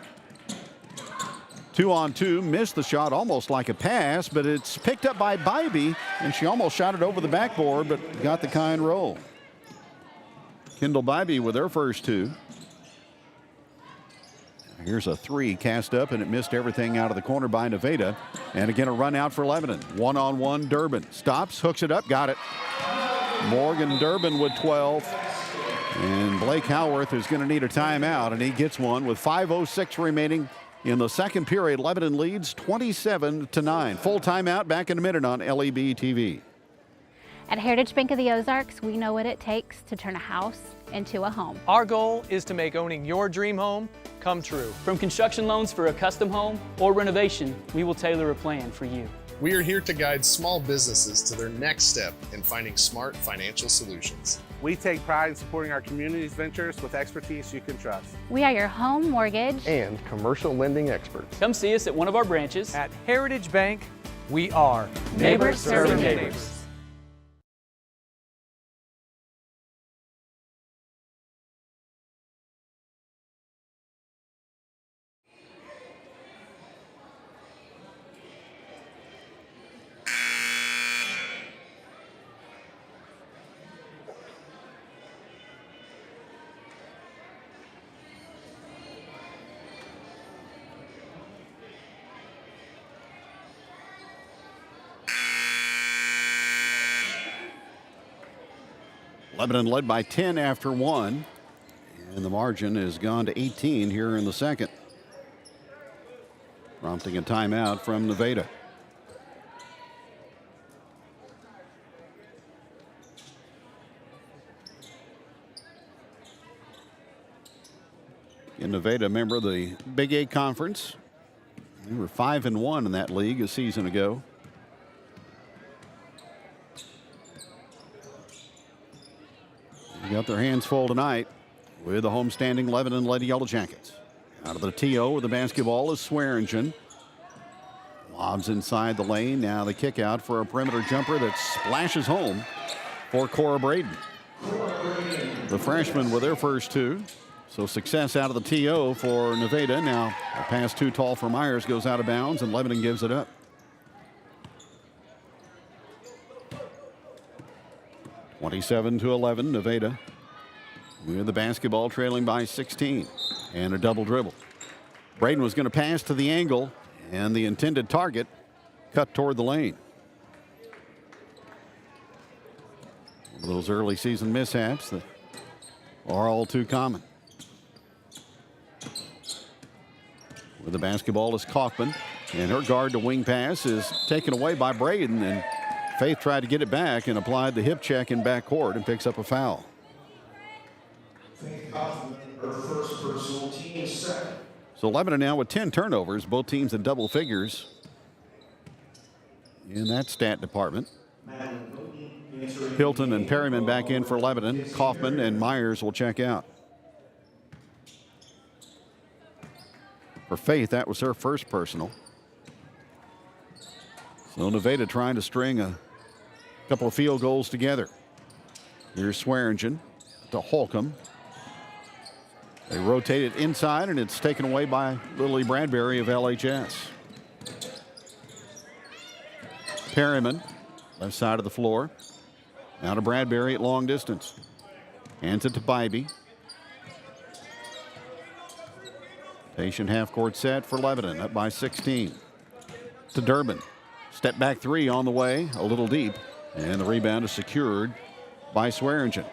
2-on-2, missed the shot almost like a pass, but it's picked up by Bybee, and she almost shot it over the backboard, but got the kind roll. Kendall Bybee with her first two. Here's a three cast up, and it missed everything out of the corner by Nevada. And again, a run out for Lebanon. One-on-one, Durbin. Stops, hooks it up, got it. Morgan Durbin with 12. And Blake Howarth is going to need a timeout, and he gets one with 5:06 remaining in the second period. Lebanon leads 27-9. Full timeout, back in a minute on LEB TV. At Heritage Bank of the Ozarks, we know what it takes to turn a house into a home. Our goal is to make owning your dream home come true. From construction loans for a custom home or renovation, we will tailor a plan for you. We are here to guide small businesses to their next step in finding smart financial solutions. We take pride in supporting our community's ventures with expertise you can trust. We are your home mortgage and commercial lending experts. Come see us at one of our branches. At Heritage Bank, we are neighbors serving neighbors. Lebanon led by 10 after one, and the margin has gone to 18 here in the second, prompting a timeout from Nevada. In Nevada, member of the Big 8 Conference. They were 5-1 in that league a season ago. They got their hands full tonight with the homestanding Lebanon-led Yellowjackets. Out of the TO with the basketball is Swearingen. Lobs inside the lane. Now the kick out for a perimeter jumper that splashes home for Cora Braden. The freshman with their first two. So success out of the TO for Nevada. Now a pass too tall for Myers goes out of bounds, and Lebanon gives it up. 27-11, Nevada with the basketball trailing by 16 and a double dribble. Braden was going to pass to the angle, and the intended target cut toward the lane. One of those early season mishaps that are all too common. With the basketball is Kaufman, and her guard to wing pass is taken away by Braden, and Faith tried to get it back and applied the hip check in backcourt and picks up a foul. Faith Kaufman, her first personal, team second. So Lebanon now with 10 turnovers, both teams in double figures in that stat department. Hilton and Perryman back in for Lebanon. Kaufman and Myers will check out. For Faith, that was her first personal. So Nevada trying to string a couple of field goals together. Here's Swearingen to Holcomb. They rotate it inside, and it's taken away by Lily Bradbury of LHS. Perryman, left side of the floor. Now to Bradbury at long distance. Hands it to Bybee. Patient half-court set for Lebanon, up by 16. To Durbin. Step back three on the way, a little deep, and the rebound is secured by Swearingen.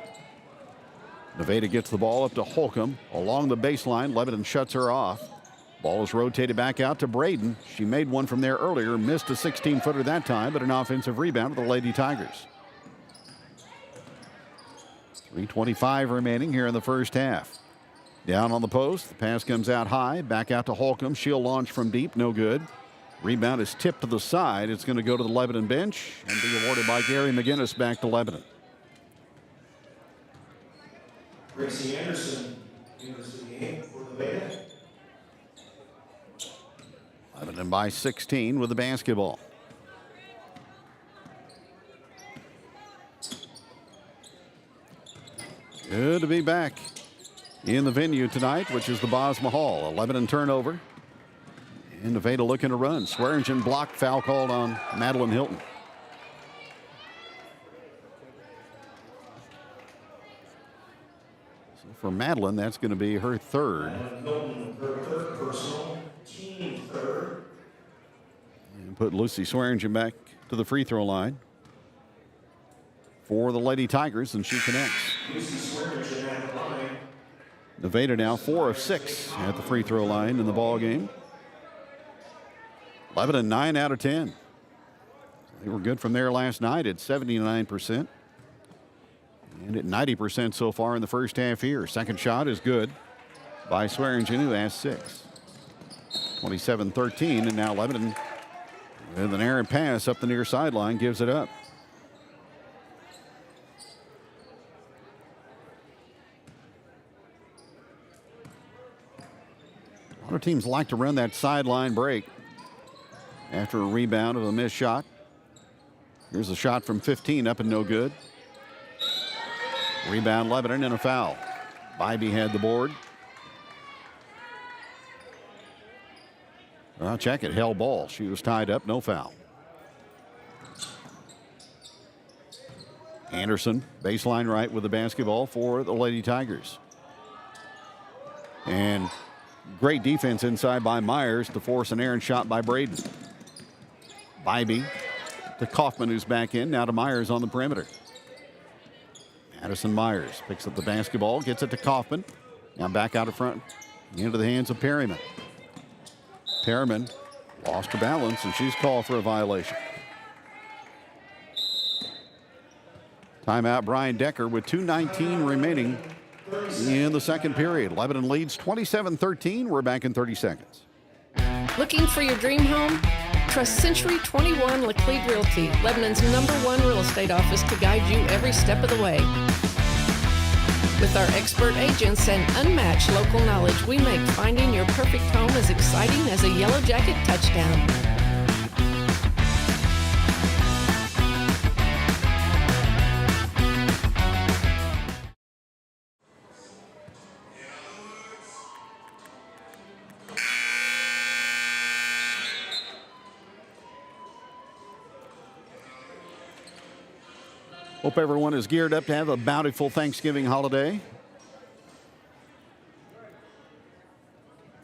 Nevada gets the ball up to Holcomb along the baseline. Lebanon shuts her off. Ball is rotated back out to Braden. She made one from there earlier, missed a 16-footer that time, but an offensive rebound to the Lady Tigers. 3:25 remaining here in the first half. Down on the post, the pass comes out high, back out to Holcomb. She'll launch from deep, no good. Rebound is tipped to the side. It's going to go to the Lebanon bench and be awarded by Gary McGinnis back to Lebanon. Gracie Anderson enters the game for the Beta. Lebanon by 16 with the basketball. Good to be back in the venue tonight, which is the Bosma Hall. A Lebanon turnover. And Nevada looking to run. Swearingen blocked, foul called on Madeline Hilton. So for Madeline, that's going to be her third. Hilton, her third personal, team third. And put Lucy Swearingen back to the free throw line for the Lady Tigers, and she connects. Lucy Swearingen at the line. Nevada now 4 of 6 at the free throw line in the ball game. Lebanon 9 out of 10. They were good from there last night at 79%. And at 90% so far in the first half here. Second shot is good by Swearingen, who has 6. 27-13, and now Lebanon with an errant pass up the near sideline gives it up. A lot of teams like to run that sideline break after a rebound of a missed shot. Here's a shot from 15 up and no good. Rebound Lebanon and a foul. Bybee had the board. Well, check it, held ball. She was tied up, no foul. Anderson, baseline right with the basketball for the Lady Tigers. And great defense inside by Myers to force an errant shot by Braden. Bybee to Kaufman, who's back in. Now to Myers on the perimeter. Addison Myers picks up the basketball, gets it to Kaufman. Now back out in front, into the hands of Perryman. Perryman lost her balance, and she's called for a violation. Timeout, Brian Decker, with 2:19 remaining in the second period. Lebanon leads 27-13. We're back in 30 seconds. Looking for your dream home? Trust Century 21 Laclede Realty, Lebanon's #1 real estate office, to guide you every step of the way. With our expert agents and unmatched local knowledge, we make finding your perfect home as exciting as a Yellow Jacket touchdown. Hope everyone is geared up to have a bountiful Thanksgiving holiday.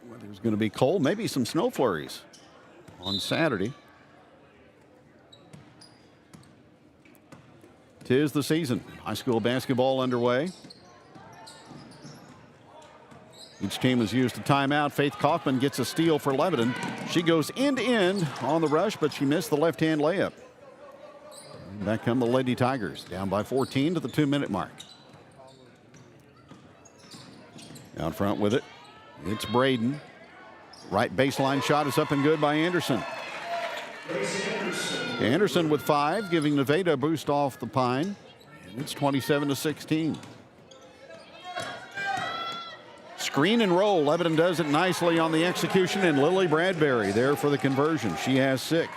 Weather's going to be cold, maybe some snow flurries on Saturday. 'Tis the season. High school basketball underway. Each team has used a timeout. Faith Kaufman gets a steal for Lebanon. She goes end to end on the rush, but she missed the left-hand layup. Back come the Lady Tigers, down by 14 to the 2-minute mark. Out front with it, it's Braden. Right baseline shot is up and good by Anderson. Anderson with 5, giving Nevada a boost off the pine. And it's 27-16. Screen and roll. Lebanon does it nicely on the execution, and Lily Bradbury there for the conversion. She has 6.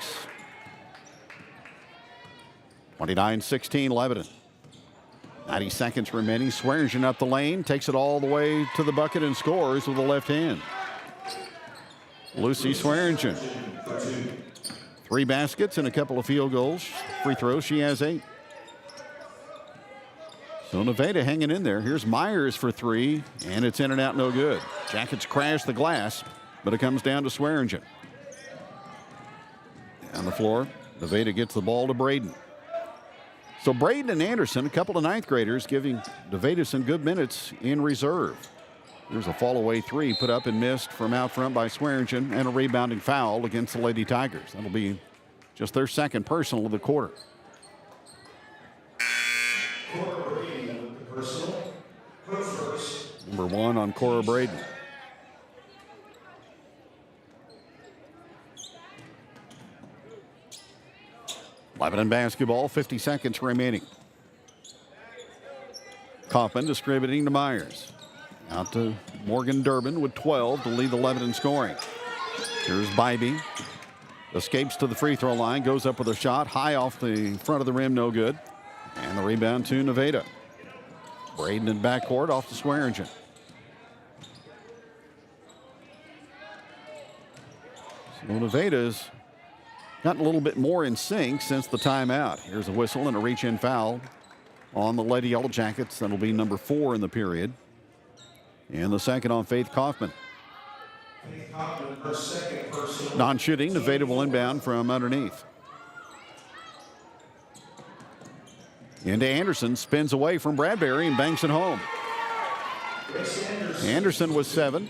29-16 Lebanon. 90 seconds remaining. Swearingen up the lane, takes it all the way to the bucket and scores with the left hand. Lucy Swearingen. 3 baskets and a couple of field goals. Free throws, she has 8. So Nevada hanging in there. Here's Myers for 3, and it's in and out, no good. Jackets crash the glass, but it comes down to Swearingen. On the floor, Nevada gets the ball to Braden. So Braden and Anderson, a couple of 9th graders, giving Nevada some good minutes in reserve. There's a fall-away three put up and missed from out front by Swearingen, and a rebounding foul against the Lady Tigers. That'll be just their second personal of the quarter. Number 1 on Cora Braden. Lebanon basketball, 50 seconds remaining. Kaufman distributing to Myers. Out to Morgan Durbin with 12 to lead the Lebanon scoring. Here's Bybee. Escapes to the free throw line, goes up with a shot, high off the front of the rim, no good. And the rebound to Nevada. Braden in backcourt off to Swearingen. So Nevada's gotten a little bit more in sync since the timeout. Here's a whistle and a reach-in foul on the Lady Yellowjackets. That'll be number 4 in the period. And the second on Faith Kaufman. Non-shooting, Nevada will inbound from underneath. Into Anderson, spins away from Bradbury and banks it home. Anderson was 7.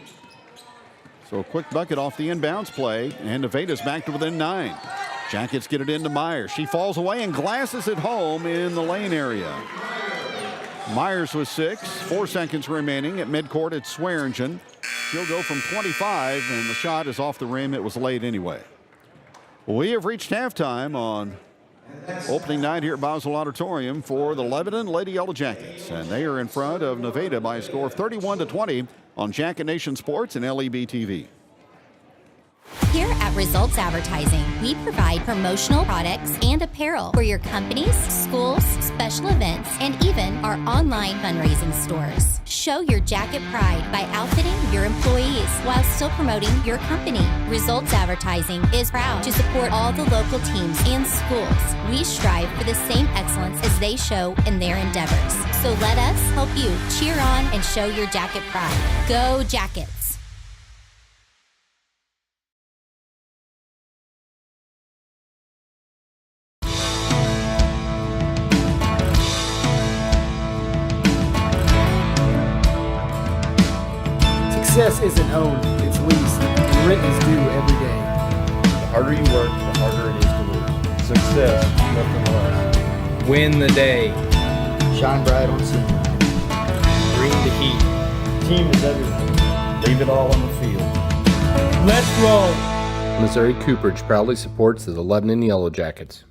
So a quick bucket off the inbounds play, and Nevada's back to within 9. Jackets get it into Myers. She falls away and glasses it home in the lane area. Myers was 6, 4 seconds remaining at midcourt at Swearingen. She'll go from 25, and the shot is off the rim. It was late anyway. We have reached halftime on opening night here at Boswell Auditorium for the Lebanon Lady Yellowjackets, and they are in front of Nevada by a score of 31-20 on Jacket Nation Sports and LEB TV. Here at Results Advertising, we provide promotional products and apparel for your companies, schools, special events, and even our online fundraising stores. Show your jacket pride by outfitting your employees while still promoting your company. Results Advertising is proud to support all the local teams and schools. We strive for the same excellence as they show in their endeavors. So let us help you cheer on and show your jacket pride. Go Jackets! Success isn't owned, it's leased, and rent is due every day. The harder you work, the harder it is to lose. Success, nothing less. Win the day. Shine bright on senior. Bring the heat. Team is everything. Leave it all on the field. Let's roll. Missouri Cooperage proudly supports the Lebanon Yellowjackets.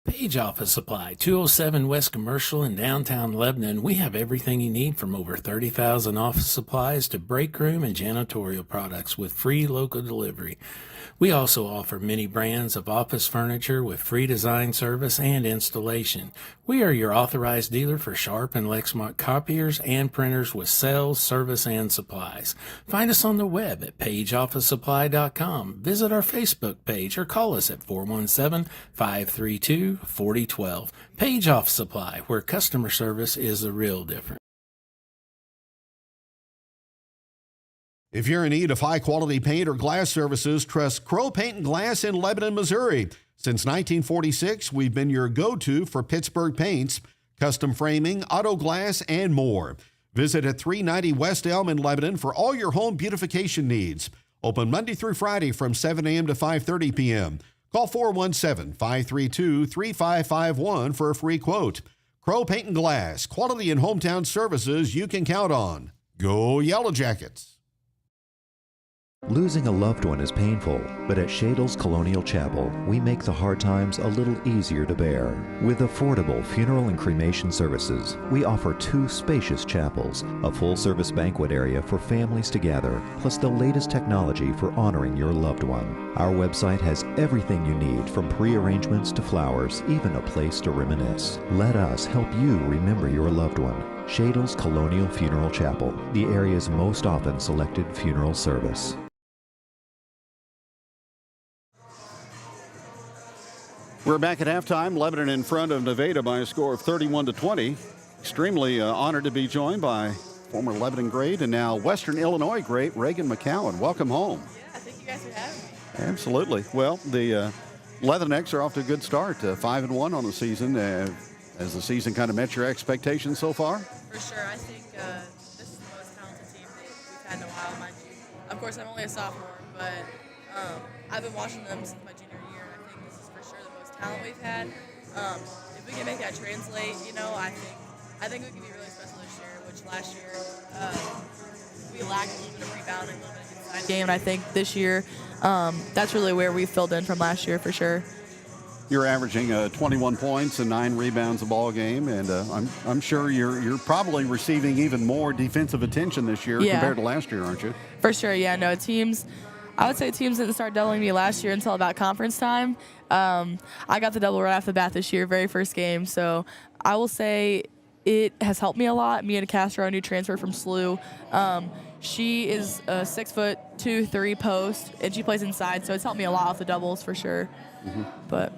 Page Office Supply, 207 West Commercial in downtown Lebanon. We have everything you need from over 30,000 office supplies to break room and janitorial products with free local delivery. We also offer many brands of office furniture with free design service and installation. We are your authorized dealer for Sharp and Lexmark copiers and printers with sales, service, and supplies. Find us on the web at pageofficesupply.com. Visit our Facebook page or call us at 417-532-4012. Page Office Supply, where customer service is the real difference. If you're in need of high-quality paint or glass services, trust Crow Paint and Glass in Lebanon, Missouri. Since 1946, we've been your go-to for Pittsburgh paints, custom framing, auto glass, and more. Visit at 390 West Elm in Lebanon for all your home beautification needs. Open Monday through Friday from 7 a.m. to 5:30 p.m. Call 417-532-3551 for a free quote. Crow Paint and Glass, quality and hometown services you can count on. Go Yellowjackets! Losing a loved one is painful, but at Shadle's Colonial Chapel, we make the hard times a little easier to bear. With affordable funeral and cremation services, we offer 2 spacious chapels, a full-service banquet area for families to gather, plus the latest technology for honoring your loved one. Our website has everything you need, from pre-arrangements to flowers, even a place to reminisce. Let us help you remember your loved one. Shadle's Colonial Funeral Chapel, the area's most often selected funeral service. We're back at halftime. Lebanon in front of Nevada by a score of 31-20. Extremely honored to be joined by former Lebanon great and now Western Illinois great Reagan McCowan. Welcome home. Yeah, thank you guys for having me. Absolutely. Well, the Leathernecks are off to a good start, 5-1 on the season. Has the season kind of met your expectations so far? For sure. I think this is the most talented team Of course, I'm only a sophomore, but I've been watching them since my junior year, and I think this is for sure the most talent we've had. If we can make that translate, I think we can be really special this year, which last year we lacked a little bit of rebounding, a little bit of inside game, and I think this year that's really where we filled in from last year for sure. You're averaging 21 points and 9 rebounds a ball game, and I'm sure you're probably receiving even more defensive attention this year compared to last year, aren't you? For sure, yeah. No, I would say teams didn't start doubling me last year until about conference time. I got the double right off the bat this year, very first game, so I will say it has helped me a lot. Me and Castro, new transfer from SLU. She is a 6'2", 3 post, and she plays inside, so it's helped me a lot off the doubles for sure. Mm-hmm. But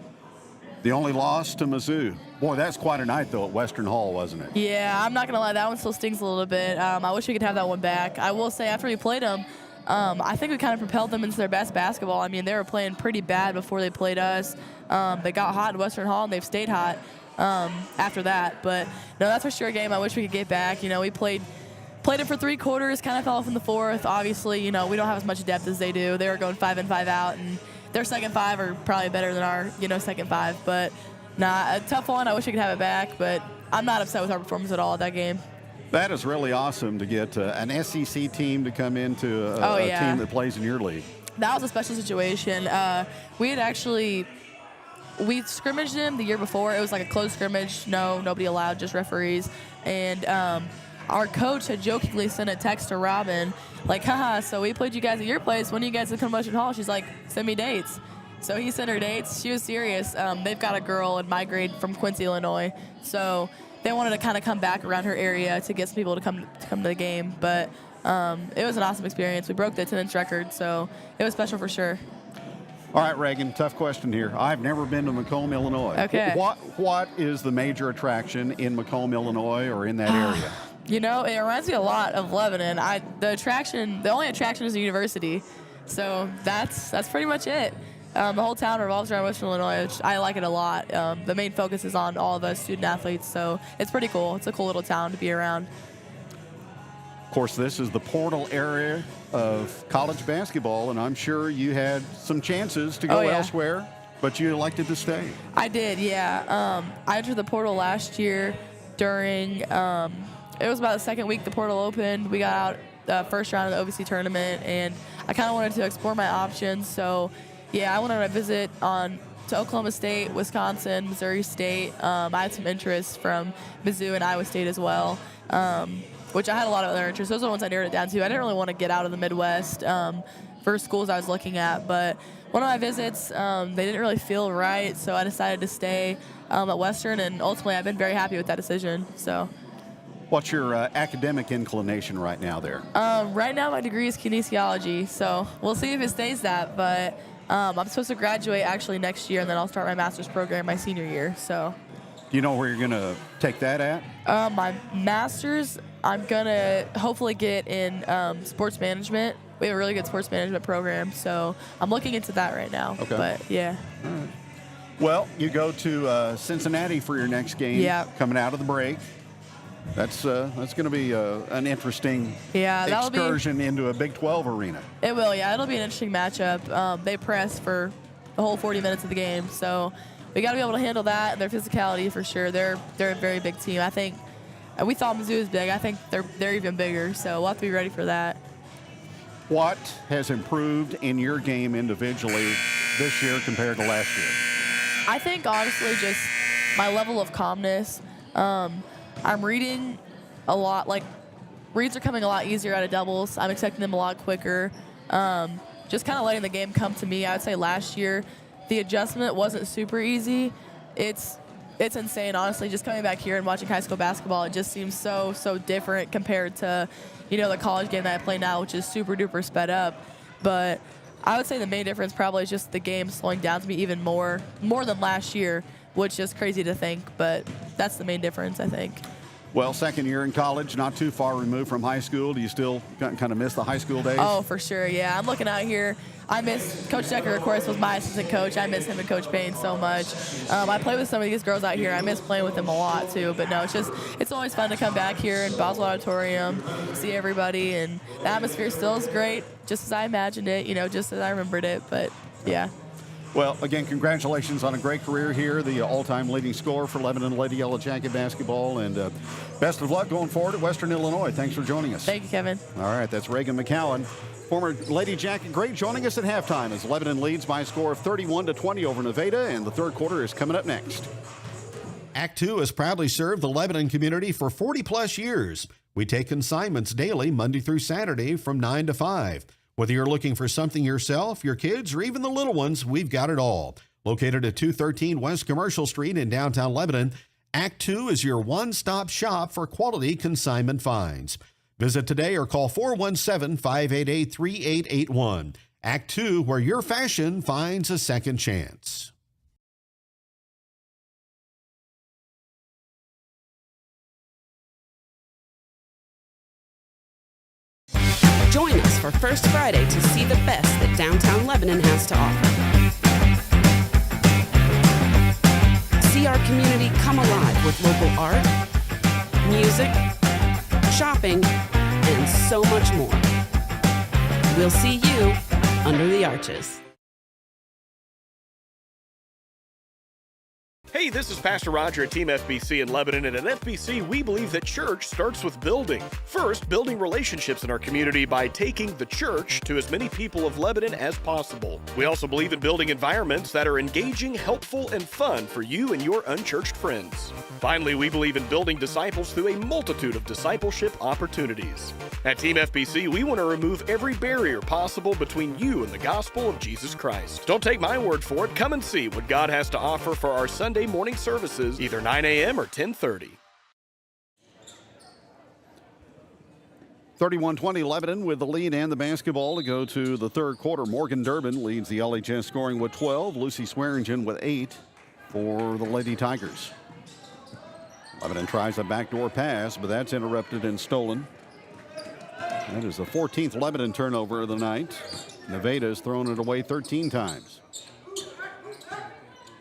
the only loss to Mizzou. Boy, that's quite a night, though, at Western Hall, wasn't it? Yeah, I'm not going to lie. That one still stings a little bit. I wish we could have that one back. I will say, after we played them, I think we kind of propelled them into their best basketball. I mean, they were playing pretty bad before they played us. They got hot in Western Hall, and they've stayed hot after that. But, no, that's for sure a game I wish we could get back. We played it for 3 quarters, kind of fell off in the 4th. Obviously, we don't have as much depth as they do. They were going 5 in, 5 out, and their second 5 are probably better than our, second 5. But, a tough one. I wish we could have it back, but I'm not upset with our performance at all at that game. That is really awesome to get an SEC team to come into a team that plays in your league. That was a special situation. We scrimmaged them the year before. It was like a closed scrimmage. Nobody allowed, just referees. And our coach had jokingly sent a text to Robin, like, haha, so we played you guys at your place. When are you guys at Convention Hall? She's like, send me dates. So he sent her dates. She was serious. They've got a girl in my grade from Quincy, Illinois. So they wanted to kind of come back around her area to get some people to come to the game. But it was an awesome experience. We broke the attendance record, so it was special for sure. All right, Reagan, tough question here. I've never been to Macomb, Illinois. Okay. What is the major attraction in Macomb, Illinois, or in that area? It reminds me a lot of Lebanon. The only attraction is the university. So that's pretty much it. The whole town revolves around Western Illinois, which I like it a lot. The main focus is on all of us student athletes, so it's pretty cool. It's a cool little town to be around. Of course, this is the portal area of college basketball, and I'm sure you had some chances to go elsewhere, but you elected to stay. I did, yeah. I entered the portal last year during it was about the second week the portal opened. We got out first round of the OVC tournament, and I kind of wanted to explore my options. So, yeah, I went on a visit to Oklahoma State, Wisconsin, Missouri State. I had some interest from Mizzou and Iowa State as well, which I had a lot of other interests. Those are the ones I narrowed it down to. I didn't really want to get out of the Midwest for schools I was looking at, but one of my visits, they didn't really feel right, so I decided to stay at Western, and ultimately I've been very happy with that decision. So. What's your academic inclination right now there? Right now my degree is kinesiology, so we'll see if it stays that, but I'm supposed to graduate actually next year, and then I'll start my master's program my senior year. So. Do you know where you're going to take that at? My master's, I'm going to hopefully get in sports management. We have a really good sports management program, so I'm looking into that right now. Okay. But, yeah. All right. Well, you go to Cincinnati for your next game coming out of the break. That's going to be an interesting excursion into a Big 12 arena. It will, yeah. It'll be an interesting matchup. They press for the whole 40 minutes of the game, so we got to be able to handle that and their physicality for sure. They're a very big team. I think we thought Mizzou was big. I think they're even bigger, so we'll have to be ready for that. What has improved in your game individually this year compared to last year? I think, honestly, just my level of calmness. I'm reading a lot. Like, reads are coming a lot easier out of doubles. I'm expecting them a lot quicker. Just kind of letting the game come to me. I would say last year, the adjustment wasn't super easy. It's insane, honestly. Just coming back here and watching high school basketball, it just seems so different compared to, the college game that I play now, which is super duper sped up. But I would say the main difference probably is just the game slowing down to me even more than last year, which is crazy to think, but that's the main difference, I think. Well, second year in college, not too far removed from high school. Do you still kind of miss the high school days? Oh, for sure, yeah. I'm looking out here. I miss Coach Decker, of course, was my assistant coach. I miss him and Coach Payne so much. I play with some of these girls out here. I miss playing with them a lot, too. But, no, it's always fun to come back here in Boswell Auditorium, see everybody. And the atmosphere still is great, just as I imagined it, just as I remembered it. But, yeah. Well, again, congratulations on a great career here, the all-time leading scorer for Lebanon Lady Yellow Jacket basketball, and best of luck going forward at Western Illinois. Thanks for joining us. Thank you, Kevin. All right, that's Reagan McCowan, former Lady Jacket great, joining us at halftime as Lebanon leads by a score of 31-20 over Nevada, and the third quarter is coming up next. Act 2 has proudly served the Lebanon community for 40-plus years. We take consignments daily, Monday through Saturday, from 9 to 5. Whether you're looking for something yourself, your kids, or even the little ones, we've got it all. Located at 213 West Commercial Street in downtown Lebanon, Act 2 is your one-stop shop for quality consignment finds. Visit today or call 417-588-3881. Act 2, where your fashion finds a second chance. Join us for First Friday to see the best that downtown Lebanon has to offer. See our community come alive with local art, music, shopping, and so much more. We'll see you under the arches. Hey, this is Pastor Roger at Team FBC in Lebanon, and at FBC, we believe that church starts with building. First, building relationships in our community by taking the church to as many people of Lebanon as possible. We also believe in building environments that are engaging, helpful, and fun for you and your unchurched friends. Finally, we believe in building disciples through a multitude of discipleship opportunities. At Team FBC, we want to remove every barrier possible between you and the gospel of Jesus Christ. Don't take my word for it. Come and see what God has to offer for our Sunday morning services, either 9 a.m. or 10:30. 31-20 Lebanon with the lead and the basketball to go to the third quarter. Morgan Durbin leads the LHS scoring with 12. Lucy Swearingen with 8 for the Lady Tigers. Lebanon tries a backdoor pass, but that's interrupted and stolen. That is the 14th Lebanon turnover of the night. Nevada has thrown it away 13 times.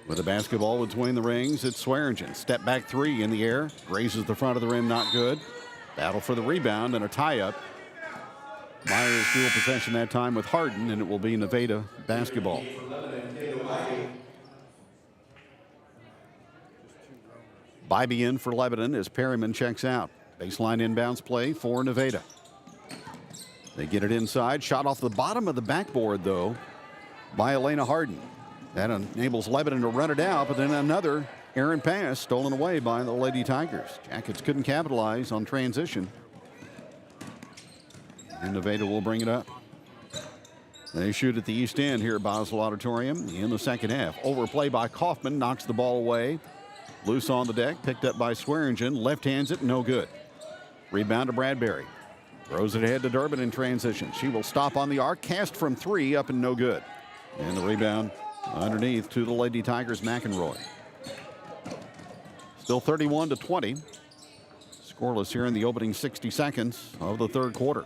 With the basketball between the rings, it's Swearingen. Step back three in the air. Grazes the front of the rim, not good. Battle for the rebound and a tie-up. Myers dual possession that time with Hardin, and it will be Nevada basketball. Bybee in for Lebanon as Perryman checks out. Baseline inbounds play for Nevada. They get it inside. Shot off the bottom of the backboard, though, by Elena Hardin. That enables Lebanon to run it out, but then another errant pass stolen away by the Lady Tigers. Jackets couldn't capitalize on transition. And Nevada will bring it up. They shoot at the east end here at Boswell Auditorium in the second half. Overplay by Kaufman, knocks the ball away. Loose on the deck, picked up by Swearingen. Left hands it, no good. Rebound to Bradbury. Throws it ahead to Durbin in transition. She will stop on the arc, cast from three, up and no good. And the rebound underneath to the Lady Tigers, McEnroy. Still 31-20. Scoreless here in the opening 60 seconds of the third quarter.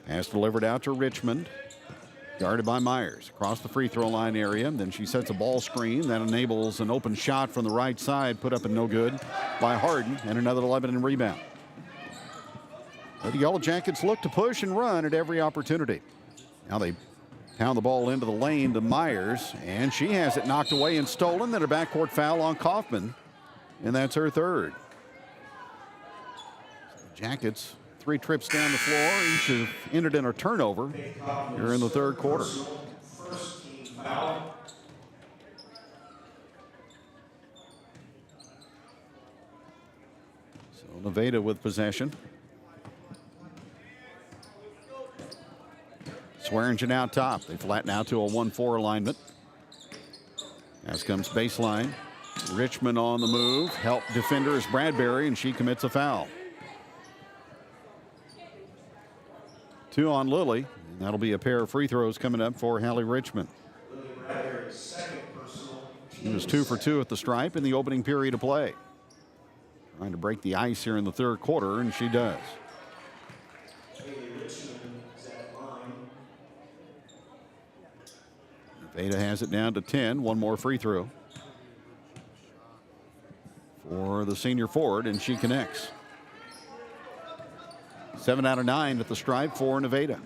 Pass delivered out to Richmond. Guarded by Myers. Across the free throw line area. Then she sets a ball screen that enables an open shot from the right side. Put up and no good by Hardin. And another Lebanon rebound. The Yellowjackets look to push and run at every opportunity. Now they pound the ball into the lane to Myers, and she has it knocked away and stolen. Then a backcourt foul on Kaufman, and that's her third. Jackets, 3 trips down the floor. Each have ended in a turnover here in the third quarter. First team foul. So Nevada with possession. Swearingen out top. They flatten out to a 1-4 alignment. As comes baseline. Richmond on the move. Help defender is Bradbury, and she commits a foul. 2 on Lily. And that'll be a pair of free throws coming up for Hallie Richmond. She was 2 for 2 at the stripe in the opening period of play. Trying to break the ice here in the third quarter, and she does. Nevada has it down to 10. One more free throw for the senior forward, and she connects. 7 out of 9 at the stripe for Nevada.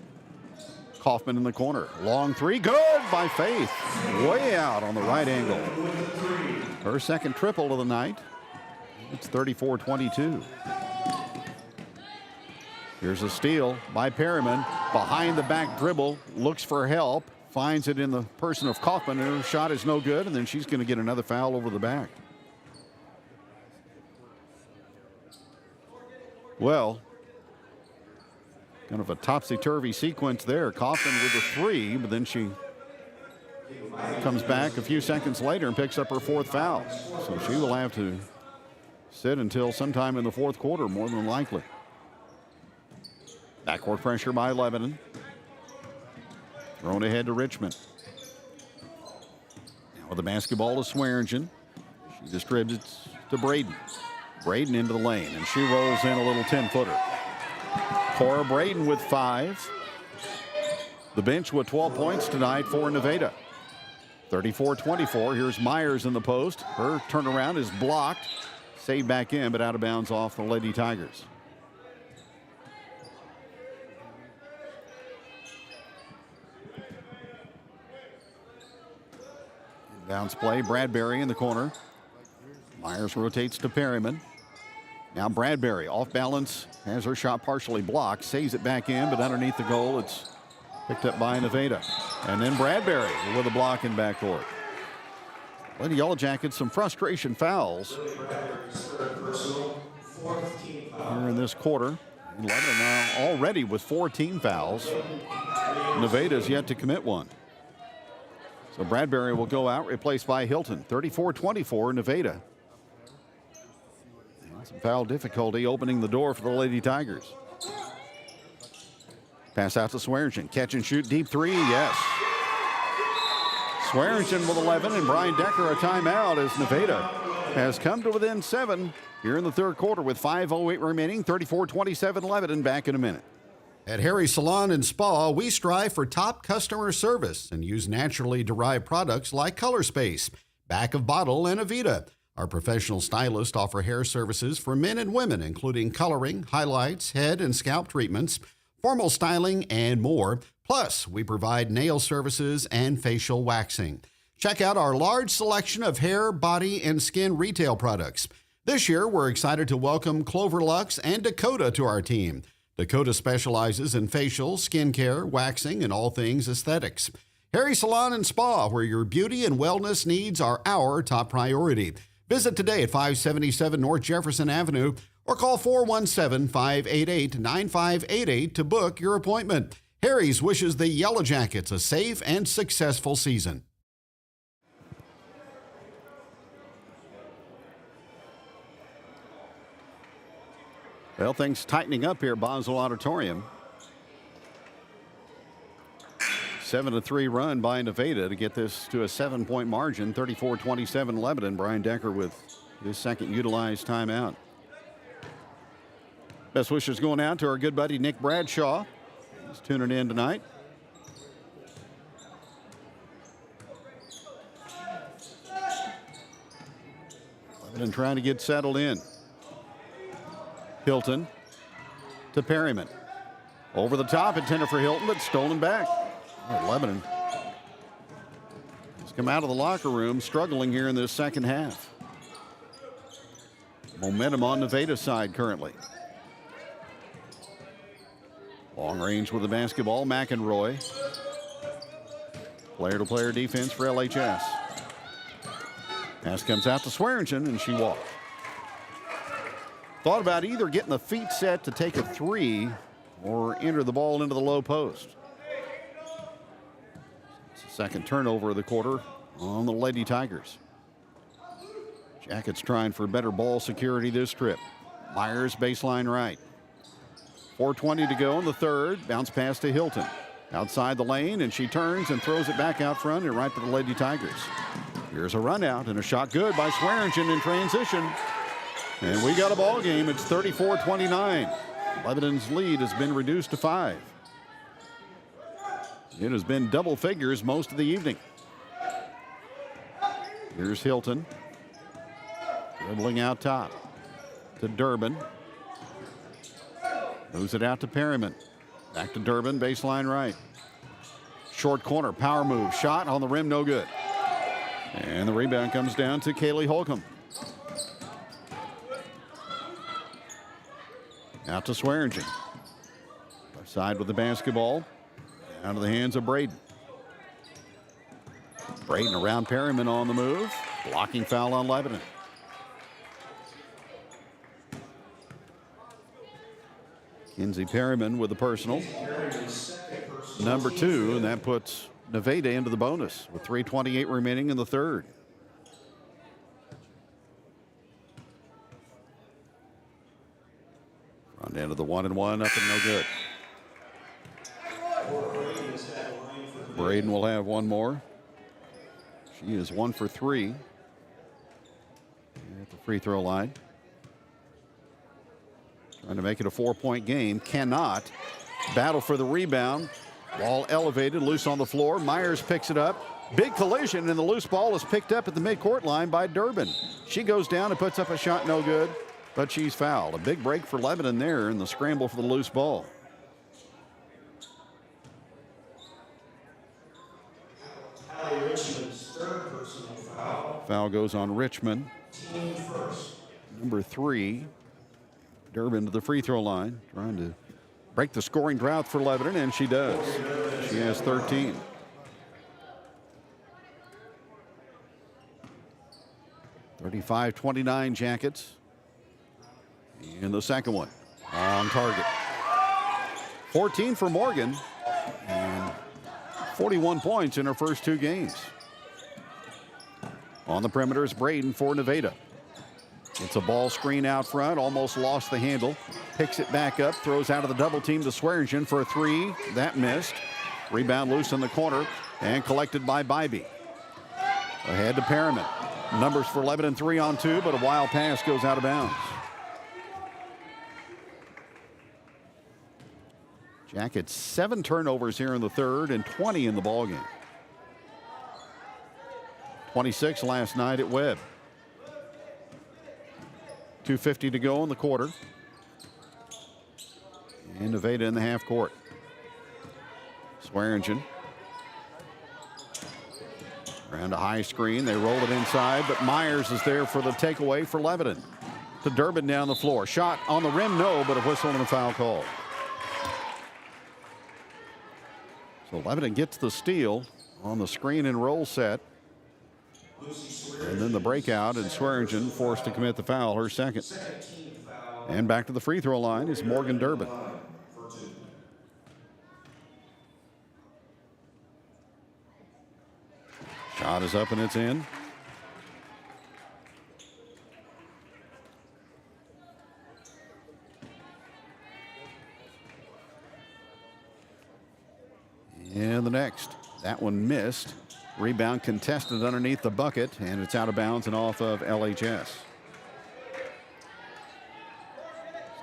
Kaufman in the corner. Long three. Good by Faith. Way out on the right angle. Her second triple of the night. It's 34-22. Here's a steal by Perryman. Behind the back dribble. Looks for help. Finds it in the person of Kaufman. Her shot is no good, and then she's going to get another foul over the back. Well, kind of a topsy-turvy sequence there. Kaufman with the three, but then she comes back a few seconds later and picks up her fourth foul. So she will have to sit until sometime in the fourth quarter, more than likely. Backcourt pressure by Lebanon. Thrown ahead to Richmond. Now with the basketball to Swearingen. She distributes to Braden. Braden into the lane, and she rolls in a little 10-footer. Cora Braden with 5. The bench with 12 points tonight for Nevada. 34-24. Here's Myers in the post. Her turnaround is blocked. Saved back in, but out of bounds off the Lady Tigers. Bounce play. Bradbury in the corner. Myers rotates to Perryman. Now Bradbury off balance, has her shot partially blocked, saves it back in, but underneath the goal, it's picked up by Nevada. And then Bradbury with a block in backcourt. Lady Yellowjackets, some frustration fouls here in this quarter. Lebanon now already with 4 team fouls. Nevada's yet to commit one. So Bradbury will go out, replaced by Hilton. 34-24, Nevada. Some foul difficulty opening the door for the Lady Tigers. Pass out to Swearingen. Catch and shoot deep three. Yes. Swearingen with 11 and Brian Decker a timeout as Nevada has come to within 7 here in the third quarter with 5:08 remaining. 34-27 Lebanon. Back in a minute. At Harry's Salon and Spa, we strive for top customer service and use naturally derived products like Color Space, Back of Bottle, and Avita. Our professional stylists offer hair services for men and women, including coloring, highlights, head and scalp treatments, formal styling, and more. Plus, we provide nail services and facial waxing. Check out our large selection of hair, body, and skin retail products. This year, we're excited to welcome Clover Lux and Dakota to our team. Dakota specializes in facial, skincare, waxing, and all things aesthetics. Harry Salon and Spa, where your beauty and wellness needs are our top priority. Visit today at 577 North Jefferson Avenue or call 417-588-9588 to book your appointment. Harry's wishes the Yellowjackets a safe and successful season. Well, things tightening up here at Boswell Auditorium. 7-3 run by Nevada to get this to a 7-point margin. 34-27 Lebanon. Brian Decker with his second utilized timeout. Best wishes going out to our good buddy Nick Bradshaw. He's tuning in tonight. Lebanon trying to get settled in. Hilton to Perryman. Over the top, intended for Hilton, but stolen back. Lebanon has come out of the locker room struggling here in this second half. Momentum on Nevada's side currently. Long range with the basketball, McEnroy. Player-to-player defense for LHS. Pass comes out to Swearingen, and she walked. Thought about either getting the feet set to take a three or enter the ball into the low post. It's the second turnover of the quarter on the Lady Tigers. Jackets trying for better ball security this trip. Myers baseline right. 4:20 to go in the third. Bounce pass to Hilton. Outside the lane, and she turns and throws it back out front and right to the Lady Tigers. Here's a run out and a shot good by Swearingen in transition. And we got a ball game. It's 34-29. Lebanon's lead has been reduced to 5. It has been double figures most of the evening. Here's Hilton. Dribbling out top to Durbin. Moves it out to Perryman. Back to Durbin, baseline right. Short corner, power move, shot on the rim, no good. And the rebound comes down to Kaylee Holcomb. Out to Swearingen. Left side with the basketball. Down to the hands of Braden. Braden around Perryman on the move. Blocking foul on Lebanon. Kinsey Perryman with the personal. Number 2, and that puts Nevada into the bonus with 3:28 remaining in the third. Front end of the 1-and-1, up and no good. Braden will have one more. She is 1 for 3 at the free throw line. Trying to make it a 4-point game. Cannot. Battle for the rebound. Ball elevated, loose on the floor. Myers picks it up. Big collision, and the loose ball is picked up at the midcourt line by Durbin. She goes down and puts up a shot, no good, but she's fouled. A big break for Lebanon there in the scramble for the loose ball. Richmond's third personal foul. Foul goes on Richmond. Team first. Number 3. Durbin to the free throw line, trying to break the scoring drought for Lebanon, and she does. She has 13. (35-29) Jackets. In the second one, on target. 14 for Morgan, and 41 points in her first 2 games. On the perimeter is Braden for Nevada. It's a ball screen out front, almost lost the handle. Picks it back up, throws out of the double team to Swearingen for a 3. That missed. Rebound loose in the corner and collected by Bybee. Ahead to Perriman. Numbers for Lebanon 3-on-2, but a wild pass goes out of bounds. Jackets 7 turnovers here in the third and 20 in the ballgame. 26 last night at Webb. 2:50 to go in the quarter. And Nevada in the half court. Swearingen. Around a high screen. They roll it inside, but Myers is there for the takeaway for Lebanon. To Durbin down the floor. Shot on the rim, no, but a whistle and a foul call. So Lebanon gets the steal on the screen and roll set. And then the breakout, and Swearingen forced to commit the foul, her second. And back to the free throw line is Morgan Durbin. Shot is up and it's in. And the next, that one missed. Rebound contested underneath the bucket, and it's out of bounds and off of LHS.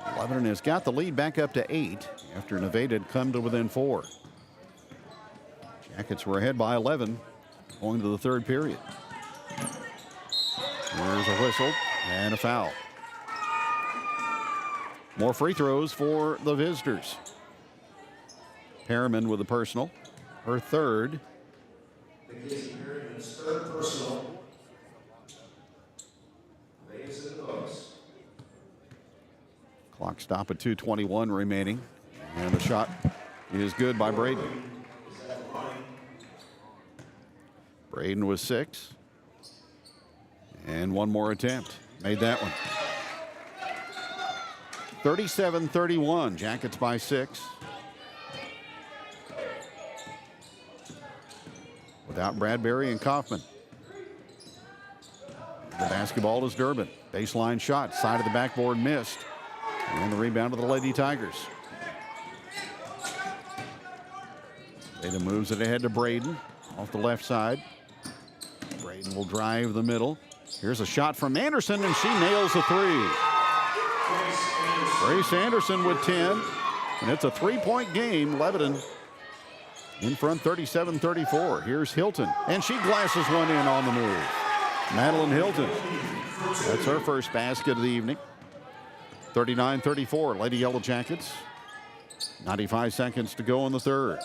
So Lebanon has got the lead back up to 8 after Nevada had come to within 4. Jackets were ahead by 11 going to the third period. There's a whistle and a foul. More free throws for the visitors. Perriman with the personal, her third. Perryman's third personal. Vegas in the bonus. Clock stop at 2:21 remaining. And the shot is good by Braden. Braden was 6. And one more attempt. Made that one. 37-31. Jackets by 6. Without Bradbury and Kaufman. The basketball is Durbin. Baseline shot. Side of the backboard missed. And the rebound to the Lady Tigers. Ada moves it ahead to Braden. Off the left side. Braden will drive the middle. Here's a shot from Anderson, and she nails a three. Grace Anderson with 10, and it's a three-point game. Lebanon in front 37-34. Here's Hilton, and she glasses one in on the move. Madeline Hilton. That's her first basket of the evening. 39-34, Lady Yellowjackets. 95 seconds to go in the third.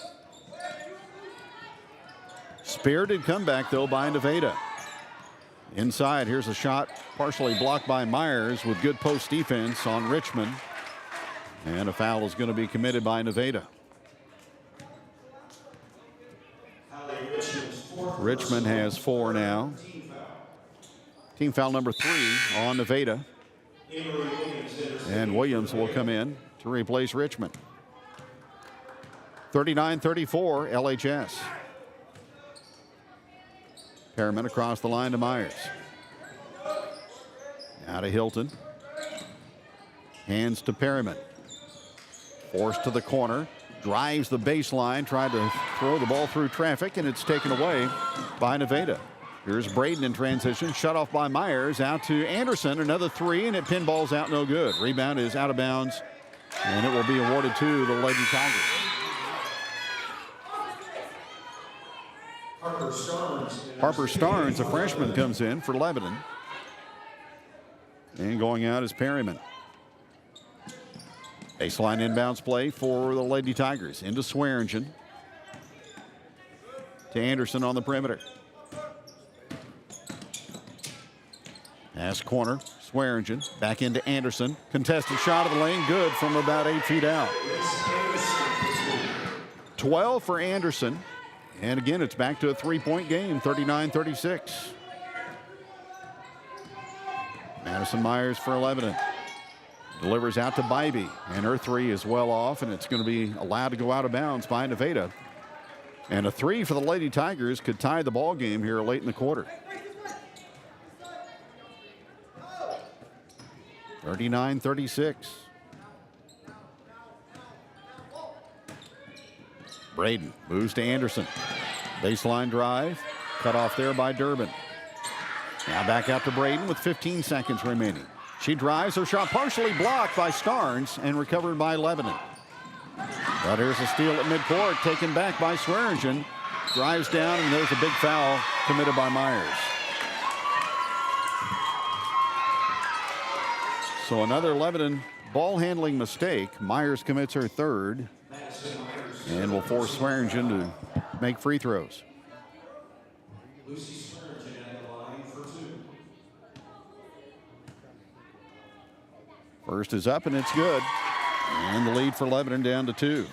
Spirited comeback, though, by Nevada. Inside, here's a shot partially blocked by Myers with good post defense on Richmond. And a foul is going to be committed by Nevada. Richmond has 4 now. Team foul number 3 on Nevada. And Williams will come in to replace Richmond. 39-34, LHS. Perriman across the line to Myers. Now to Hilton. Hands to Perriman. Forced to the corner. Drives the baseline. Tried to throw the ball through traffic, and it's taken away by Nevada. Here's Braden in transition. Shut off by Myers. Out to Anderson. Another three, and it pinballs out no good. Rebound is out of bounds, and it will be awarded to the Lady Tigers. Harper Starnes, a freshman, comes in for Lebanon. And going out is Perryman. Baseline inbounds play for the Lady Tigers. Into Swearingen. To Anderson on the perimeter. Pass corner. Swearingen. Back into Anderson. Contested shot of the lane. Good from about 8 feet out. 12 for Anderson. And again, it's back to a three-point game, 39-36. Madison Myers for Lebanon. Delivers out to Bybee, and her three is well off, and it's going to be allowed to go out of bounds by Nevada. And a three for the Lady Tigers could tie the ball game here late in the quarter. 39-36. Braden moves to Anderson. Baseline drive. Cut off there by Durbin. Now back out to Braden with 15 seconds remaining. She drives. Her shot partially blocked by Starnes and recovered by Lebanon. But here's a steal at midcourt, taken back by Swearingen. Drives down, and there's a big foul committed by Myers. So another Lebanon ball handling mistake. Myers commits her third. And will force Swearingen to make free throws. First is up, and it's good. And the lead for Lebanon down to 2.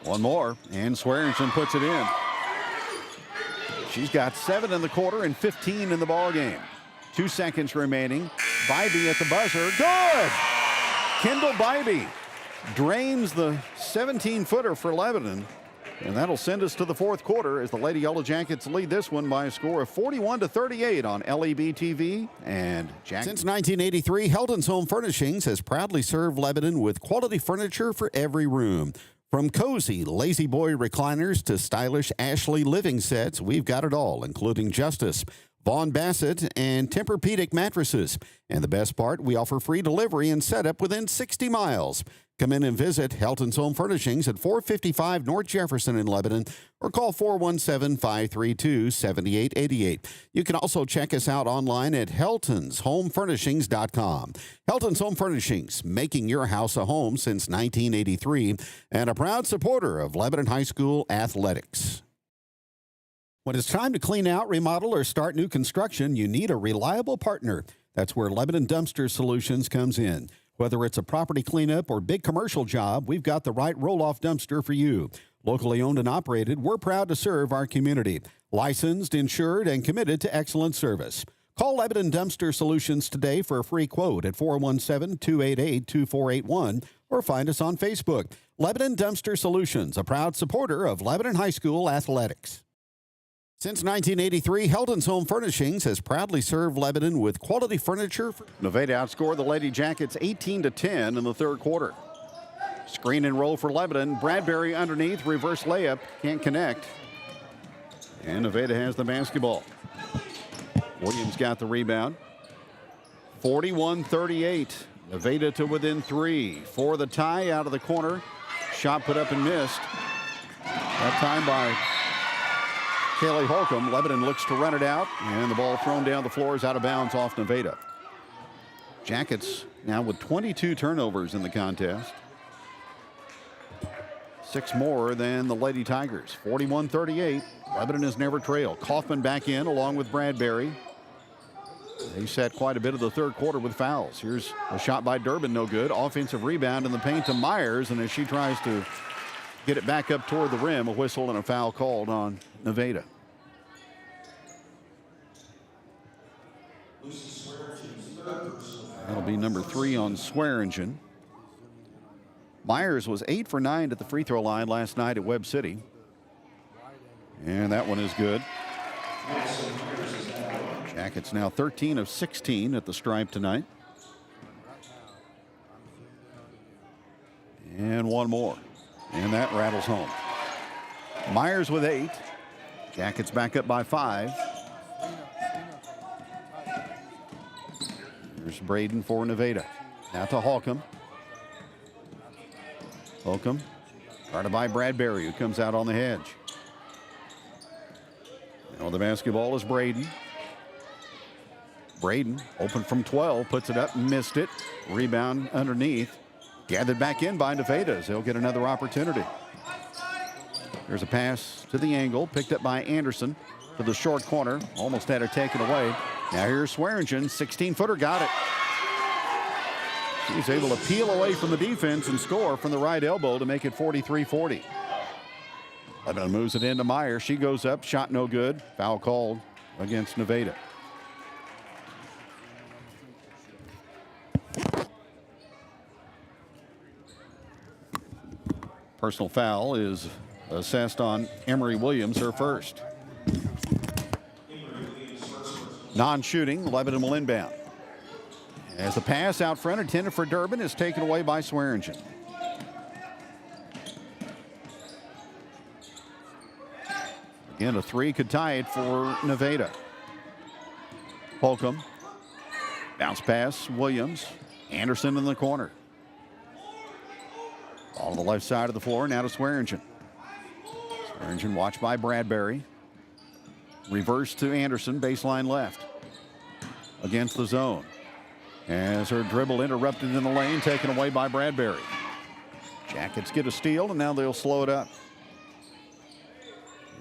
One more, and Swearingen puts it in. She's got 7 in the quarter and 15 in the ball game. 2 seconds remaining. Bybee at the buzzer. Good! Kendall Bybee drains the 17-footer for Lebanon. And that'll send us to the fourth quarter as the Lady Yellowjackets lead this one by a score of 41-38 on LEB TV and Jack. Since 1983, Heldon's Home Furnishings has proudly served Lebanon with quality furniture for every room. From cozy Lazy Boy recliners to stylish Ashley living sets, we've got it all, including Justice, Vaughn Bassett, and Tempur-Pedic mattresses. And the best part, we offer free delivery and setup within 60 miles. Come in and visit Helton's Home Furnishings at 455 North Jefferson in Lebanon or call 417-532-7888. You can also check us out online at heltonshomefurnishings.com. Helton's Home Furnishings, making your house a home since 1983 and a proud supporter of Lebanon High School athletics. When it's time to clean out, remodel, or start new construction, you need a reliable partner. That's where Lebanon Dumpster Solutions comes in. Whether it's a property cleanup or big commercial job, we've got the right roll-off dumpster for you. Locally owned and operated, we're proud to serve our community. Licensed, insured, and committed to excellent service. Call Lebanon Dumpster Solutions today for a free quote at 417-288-2481 or find us on Facebook. Lebanon Dumpster Solutions, a proud supporter of Lebanon High School athletics. Since 1983, Heldon's Home Furnishings has proudly served Lebanon with quality furniture. Nevada outscored the Lady Jackets 18-10 in the third quarter. Screen and roll for Lebanon. Bradbury underneath, reverse layup, can't connect. And Nevada has the basketball. Williams got the rebound. 41-38. Nevada to within 3. For the tie out of the corner. Shot put up and missed. That time by Kaylee Holcomb. Lebanon looks to run it out. And the ball thrown down the floor is out of bounds off Nevada. Jackets now with 22 turnovers in the contest. 6 more than the Lady Tigers. 41-38. Lebanon has never trailed. Kaufman back in along with Bradbury. They sat quite a bit of the third quarter with fouls. Here's a shot by Durbin, no good. Offensive rebound in the paint to Myers, and as she tries to get it back up toward the rim, a whistle and a foul called on Nevada. That'll be number 3 on Swearingen. Myers was 8 for 9 at the free throw line last night at Webb City. And that one is good. Jackets now 13 of 16 at the stripe tonight. And one more. And that rattles home. Myers with 8. Jackets back up by 5. Here's Braden for Nevada. Now to Holcomb. Holcomb guarded by Bradbury, who comes out on the hedge. Now the basketball is Braden. Braden open from 12, puts it up, missed it. Rebound underneath. Gathered back in by Nevada as they'll get another opportunity. There's a pass to the angle, picked up by Anderson to the short corner. Almost had it taken away. Now here's Swearingen, 16-footer, got it. He's able to peel away from the defense and score from the right elbow to make it 43-40. Lebanon moves it into Meyer. She goes up, shot no good. Foul called against Nevada. Personal foul is assessed on Emery Williams, her first. Non-shooting, Lebanon will inbound. As the pass out front intended for Durbin is taken away by Swearingen. Again, a 3 could tie it for Nevada. Holcomb. Bounce pass, Williams. Anderson in the corner. Ball to the left side of the floor, now to Swearingen. Swearingen watched by Bradbury. Reverse to Anderson, baseline left. Against the zone. As her dribble interrupted in the lane, taken away by Bradbury. Jackets get a steal, and now they'll slow it up.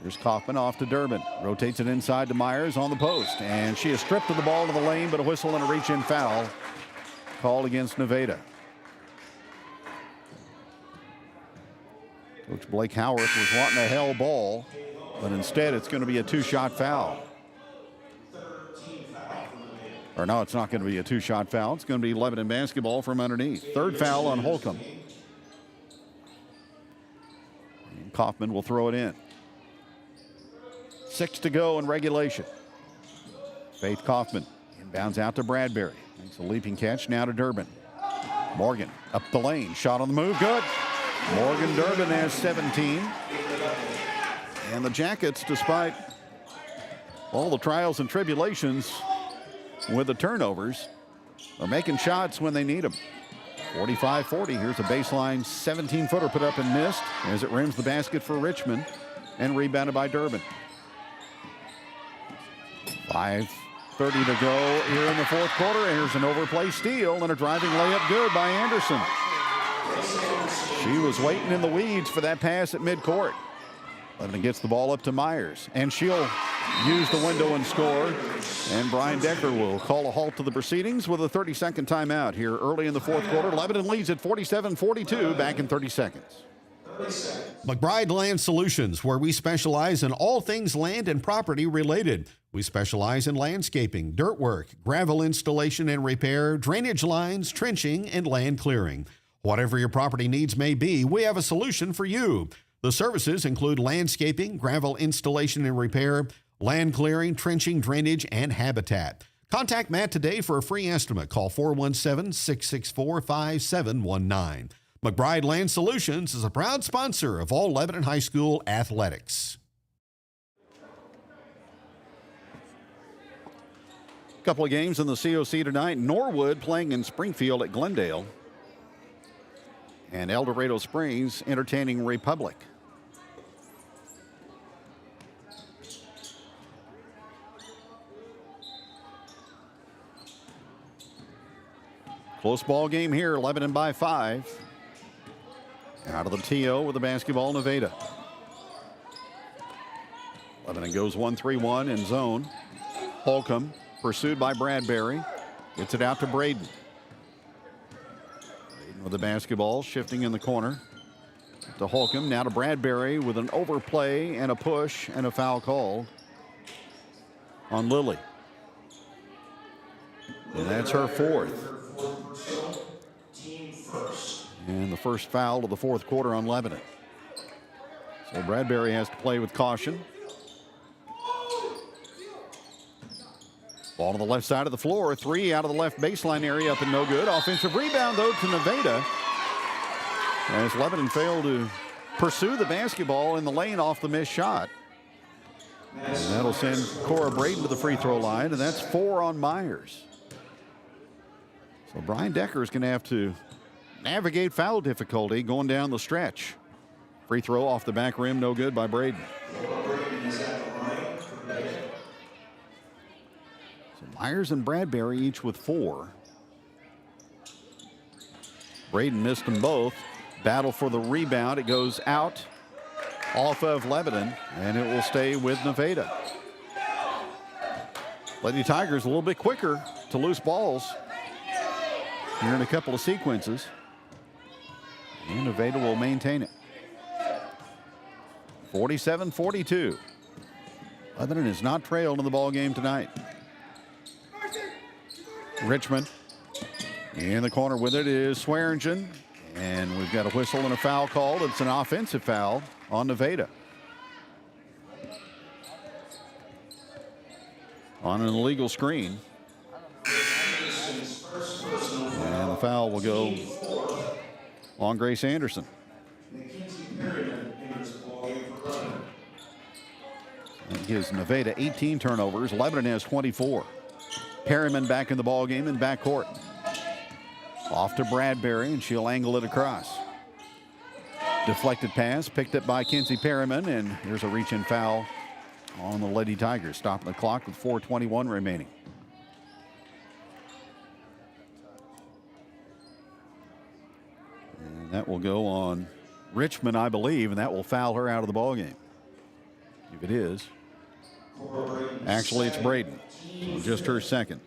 Here's Kaufman off to Durbin. Rotates it inside to Myers on the post. And she is stripped of the ball to the lane, but a whistle and a reach-in foul called against Nevada. Coach Blake Howarth was wanting a hell ball, but instead it's going to be a 2-shot foul. Or no, it's not going to be a 2-shot foul. It's going to be Lebanon basketball from underneath. Third foul on Holcomb. And Kaufman will throw it in. 6 to go in regulation. Faith Kaufman inbounds out to Bradbury. Makes a leaping catch now to Durbin. Morgan up the lane. Shot on the move. Good. Morgan Durbin has 17. And the Jackets, despite all the trials and tribulations with the turnovers, are making shots when they need them. 45-40. Here's a baseline 17-footer put up and missed as it rims the basket for Richmond and rebounded by Durbin. 5:30 to go here in the fourth quarter. Here's an overplay steal and a driving layup good by Anderson. She was waiting in the weeds for that pass at midcourt. Lebanon gets the ball up to Myers, and she'll use the window and score. And Brian Decker will call a halt to the proceedings with a 30-second timeout here early in the fourth quarter. Lebanon leads at 47-42, back in 30 seconds. McBride Land Solutions, where we specialize in all things land and property related. We specialize in landscaping, dirt work, gravel installation and repair, drainage lines, trenching, and land clearing. Whatever your property needs may be, we have a solution for you. The services include landscaping, gravel installation and repair, land clearing, trenching, drainage, and habitat. Contact Matt today for a free estimate. Call 417-664-5719. McBride Land Solutions is a proud sponsor of all Lebanon High School athletics. A couple of games in the COC tonight. Norwood playing in Springfield at Glendale. And El Dorado Springs entertaining Republic. Close ball game here, Lebanon by 5. And out of the TO with the basketball, Nevada. Lebanon goes 1-3-1 in zone. Holcomb pursued by Bradbury. Gets it out to Braden. Braden with the basketball, shifting in the corner to Holcomb. Now to Bradbury with an overplay and a push and a foul called on Lily. And that's her fourth. And the first foul of the fourth quarter on Lebanon. So Bradbury has to play with caution. Ball to the left side of the floor. 3 out of the left baseline area, up and no good. Offensive rebound, though, to Nevada. As Lebanon failed to pursue the basketball in the lane off the missed shot. And that'll send Cora Braden to the free throw line, and that's 4 on Myers. So Brian Decker is going to have to navigate foul difficulty going down the stretch. Free throw off the back rim, no good by Braden. So Myers and Bradbury each with 4. Braden missed them both. Battle for the rebound. It goes out off of Lebanon, and it will stay with Nevada. Lady Tigers a little bit quicker to loose balls here in a couple of sequences. And Nevada will maintain it. 47-42. Lebanon is not trailed in the ball game tonight. Richmond in the corner with it is Swearingen. And we've got a whistle and a foul called. It's an offensive foul on Nevada. On an illegal screen. And the foul will go on Grace Anderson. That gives Nevada 18 turnovers. Lebanon has 24. Perryman back in the ball game in backcourt. Off to Bradbury, and she'll angle it across. Deflected pass picked up by Kinsey Perryman, and here's a reach-in foul on the Lady Tigers, stopping the clock with 4:21 remaining. And that will go on Richmond, I believe, and that will foul her out of the ball game. If it is. Actually, it's Braden. So just her second.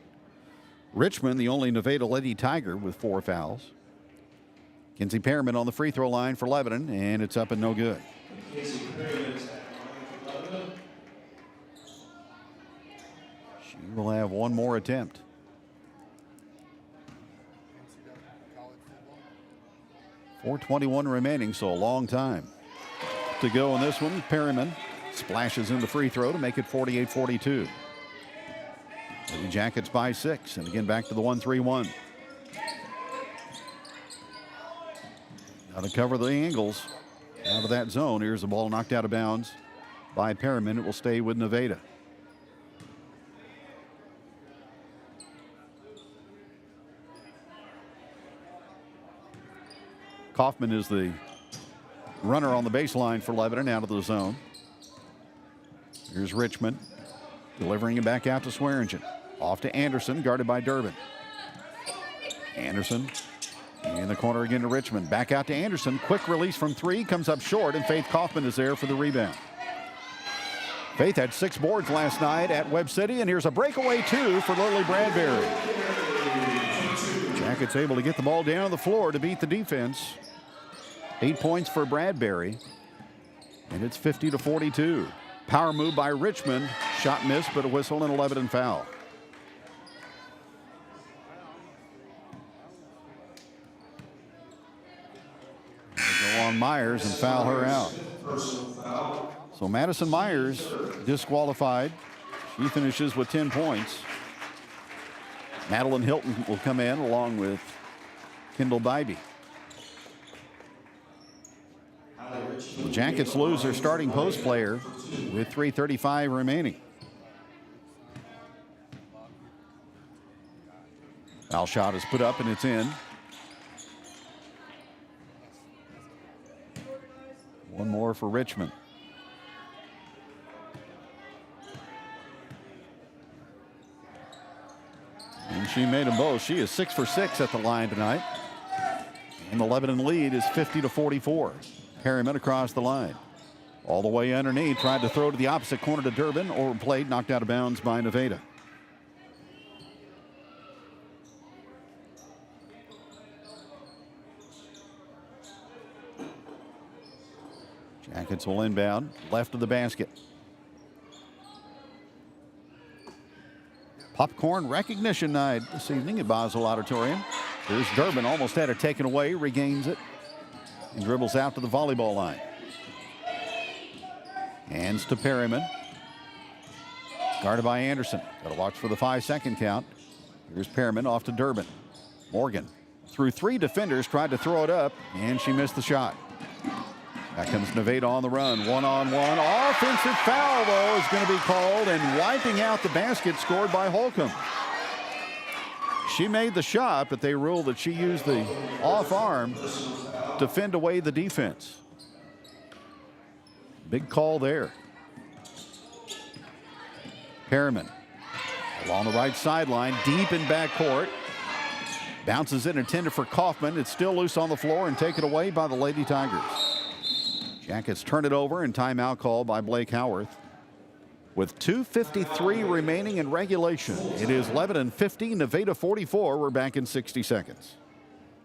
Richmond, the only Nevada Lady Tiger with 4 fouls. Kinsey Perryman on the free throw line for Lebanon, and it's up and no good. She will have one more attempt. .421 remaining, so a long time to go in this one. Perryman splashes in the free throw to make it 48-42. Yellowjackets by 6, and again back to the 1-3-1. Now to cover the angles out of that zone. Here's the ball knocked out of bounds by Perryman. It will stay with Nevada. Kaufman is the runner on the baseline for Lebanon out of the zone. Here's Richmond delivering it back out to Swearingen. Off to Anderson, guarded by Durbin. Anderson in the corner again to Richmond. Back out to Anderson. Quick release from 3. Comes up short, and Faith Kaufman is there for the rebound. Faith had 6 boards last night at Webb City, and here's a breakaway 2 for Lily Bradbury. Jackets able to get the ball down the floor to beat the defense. 8 points for Bradbury, and it's 50-42. Power move by Richmond. Shot missed, but a whistle and a Lebanon foul. They go on Myers and foul her out. So Madison Myers disqualified. She finishes with 10 points. Madeline Hilton will come in along with Kendall Bybee. The Jackets lose their starting post player with 3:35 remaining. Foul shot is put up and it's in. One more for Richmond. And she made them both. She is 6 for 6 at the line tonight. And the Lebanon lead is 50-44. Perryman across the line. All the way underneath, tried to throw to the opposite corner to Durbin, overplayed, knocked out of bounds by Nevada. Jackets will inbound, left of the basket. Popcorn recognition night this evening at Boswell Auditorium. Here's Durbin, almost had it taken away, regains it, and dribbles out to the volleyball line. Hands to Perryman. Guarded by Anderson. Got to watch for the 5-second count. Here's Perryman off to Durbin. Morgan through 3 defenders, tried to throw it up, and she missed the shot. Back comes Nevada on the run. One-on-one. Offensive foul, though, is going to be called, and wiping out the basket scored by Holcomb. She made the shot, but they ruled that she used the off arm to fend away the defense. Big call there. Perryman along the right sideline, deep in backcourt. Bounces in intended for Kaufman. It's still loose on the floor and taken away by the Lady Tigers. Jackets turn it over, and timeout called by Blake Howarth. With 2:53 remaining in regulation, it is Lebanon 50, Nevada 44. We're back in 60 seconds.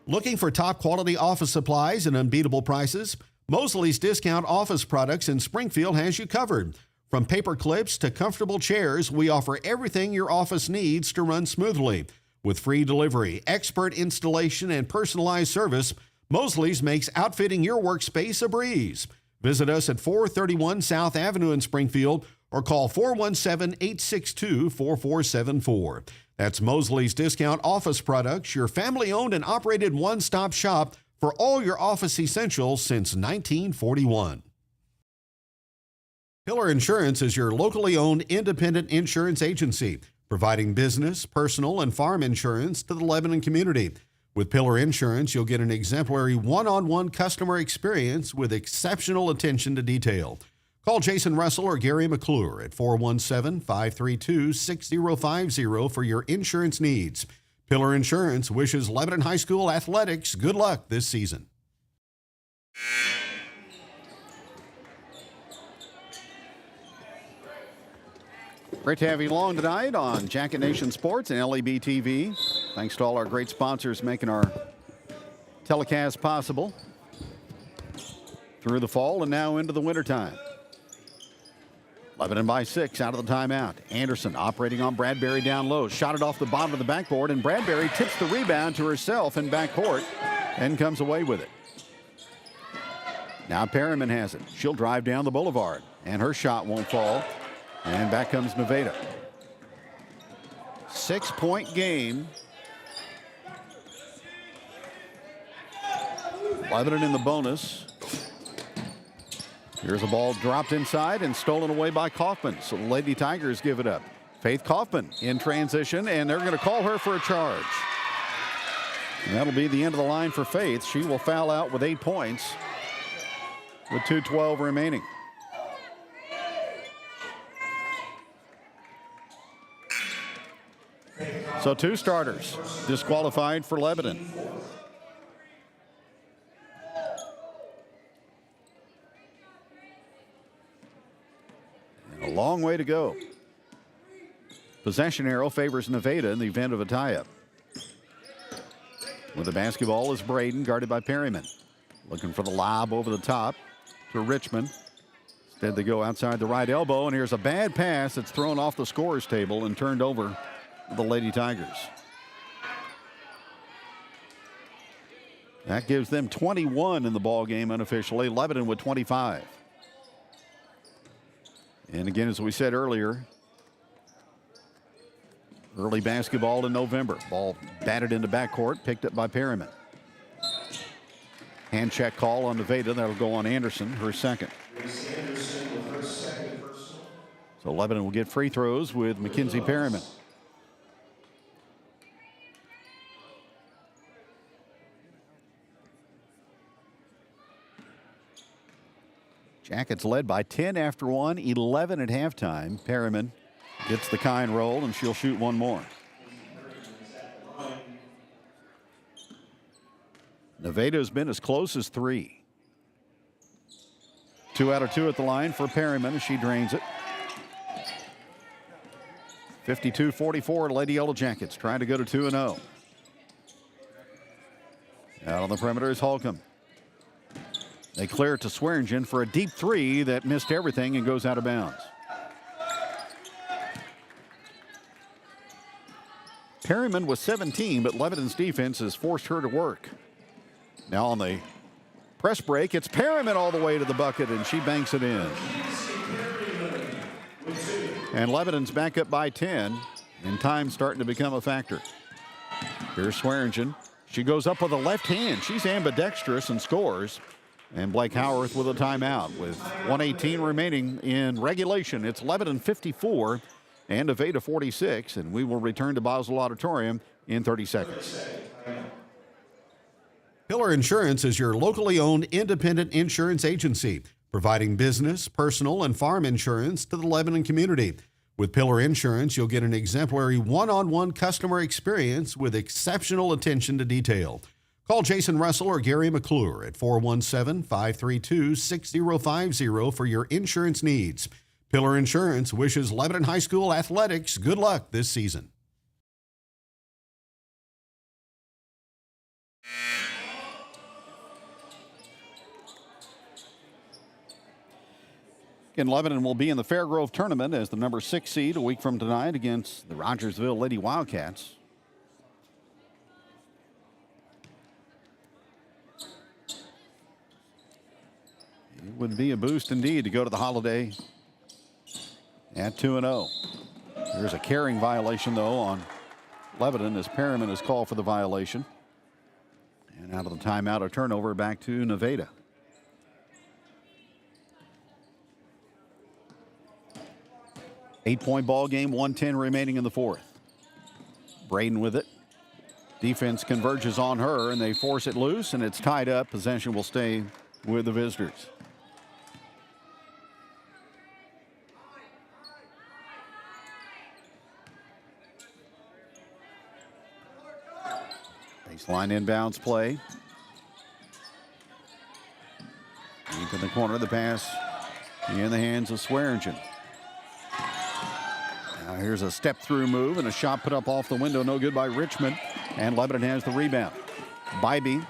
Looking for top quality office supplies and unbeatable prices? Mosley's Discount Office Products in Springfield has you covered. From paper clips to comfortable chairs, we offer everything your office needs to run smoothly. With free delivery, expert installation, and personalized service, Mosley's makes outfitting your workspace a breeze. Visit us at 431 South Avenue in Springfield or call 417-862-4474. That's Mosley's Discount Office Products, your family-owned and operated one-stop shop for all your office essentials since 1941. Pillar Insurance is your locally owned independent insurance agency, providing business, personal, and farm insurance to the Lebanon community. With Pillar Insurance, you'll get an exemplary one-on-one customer experience with exceptional attention to detail. Call Jason Russell or Gary McClure at 417-532-6050 for your insurance needs. Pillar Insurance wishes Lebanon High School athletics good luck this season. Great to have you along tonight on Jacket Nation Sports and LEB TV. Thanks to all our great sponsors making our telecast possible through the fall and now into the wintertime. Lebanon by 6 out of the timeout. Anderson operating on Bradbury down low. Shot it off the bottom of the backboard, and Bradbury tips the rebound to herself in backcourt and comes away with it. Now Perryman has it. She'll drive down the boulevard, and her shot won't fall. And back comes Nevada. 6-point game. Lebanon in the bonus. Here's a ball dropped inside and stolen away by Kaufman. So the Lady Tigers give it up. Faith Kaufman in transition, and they're going to call her for a charge. And that'll be the end of the line for Faith. She will foul out with 8 points with 2:12 remaining. So 2 starters disqualified for Lebanon. And a long way to go. Possession arrow favors Nevada in the event of a tie-up. With the basketball is Braden, guarded by Perryman. Looking for the lob over the top to Richmond. Instead they go outside the right elbow, and here's a bad pass that's thrown off the scorer's table and turned over the Lady Tigers. That gives them 21 in the ball game unofficially. Lebanon with 25. And again, as we said earlier, early basketball in November. Ball batted into backcourt, picked up by Perryman. Hand check call on Nevada. That'll go on Anderson, her second. So Lebanon will get free throws with Mackenzie Perryman. Jackets led by 10 after one, 11 at halftime. Perryman gets the kind roll, and she'll shoot one more. Nevada's been as close as 3. 2 out of 2 at the line for Perryman as she drains it. 52-44, Lady Yellowjackets trying to go to 2-0. Out on the perimeter is Holcomb. They clear it to Swearingen for a deep 3 that missed everything and goes out of bounds. Perryman was 17, but Lebanon's defense has forced her to work. Now on the press break, it's Perryman all the way to the bucket, and she banks it in. And Lebanon's back up by 10, and time starting to become a factor. Here's Swearingen. She goes up with a left hand. She's ambidextrous and scores. And Blake Howarth with a timeout with 1:18 remaining in regulation. It's Lebanon 54 and Nevada 46, and we will return to Boswell Auditorium in 30 seconds. Pillar Insurance is your locally owned independent insurance agency, providing business, personal, and farm insurance to the Lebanon community. With Pillar Insurance, you'll get an exemplary one-on-one customer experience with exceptional attention to detail. Call Jason Russell or Gary McClure at 417-532-6050 for your insurance needs. Pillar Insurance wishes Lebanon High School athletics good luck this season. In Lebanon will be in the Fairgrove tournament as the number 6 seed a week from tonight against the Rogersville Lady Wildcats. It would be a boost indeed to go to the holiday at 2-0. There's a carrying violation, though, on Lebanon as Perryman is called for the violation. And out of the timeout, a turnover back to Nevada. Eight-point ball game, 1:10 remaining in the fourth. Braden with it. Defense converges on her, and they force it loose, and it's tied up. Possession will stay with the visitors. Baseline inbounds play. Deep in the corner, the pass in the hands of Swearingen. Now here's a step-through move and a shot put up off the window. No good by Richmond. And Lebanon has the rebound. Bybee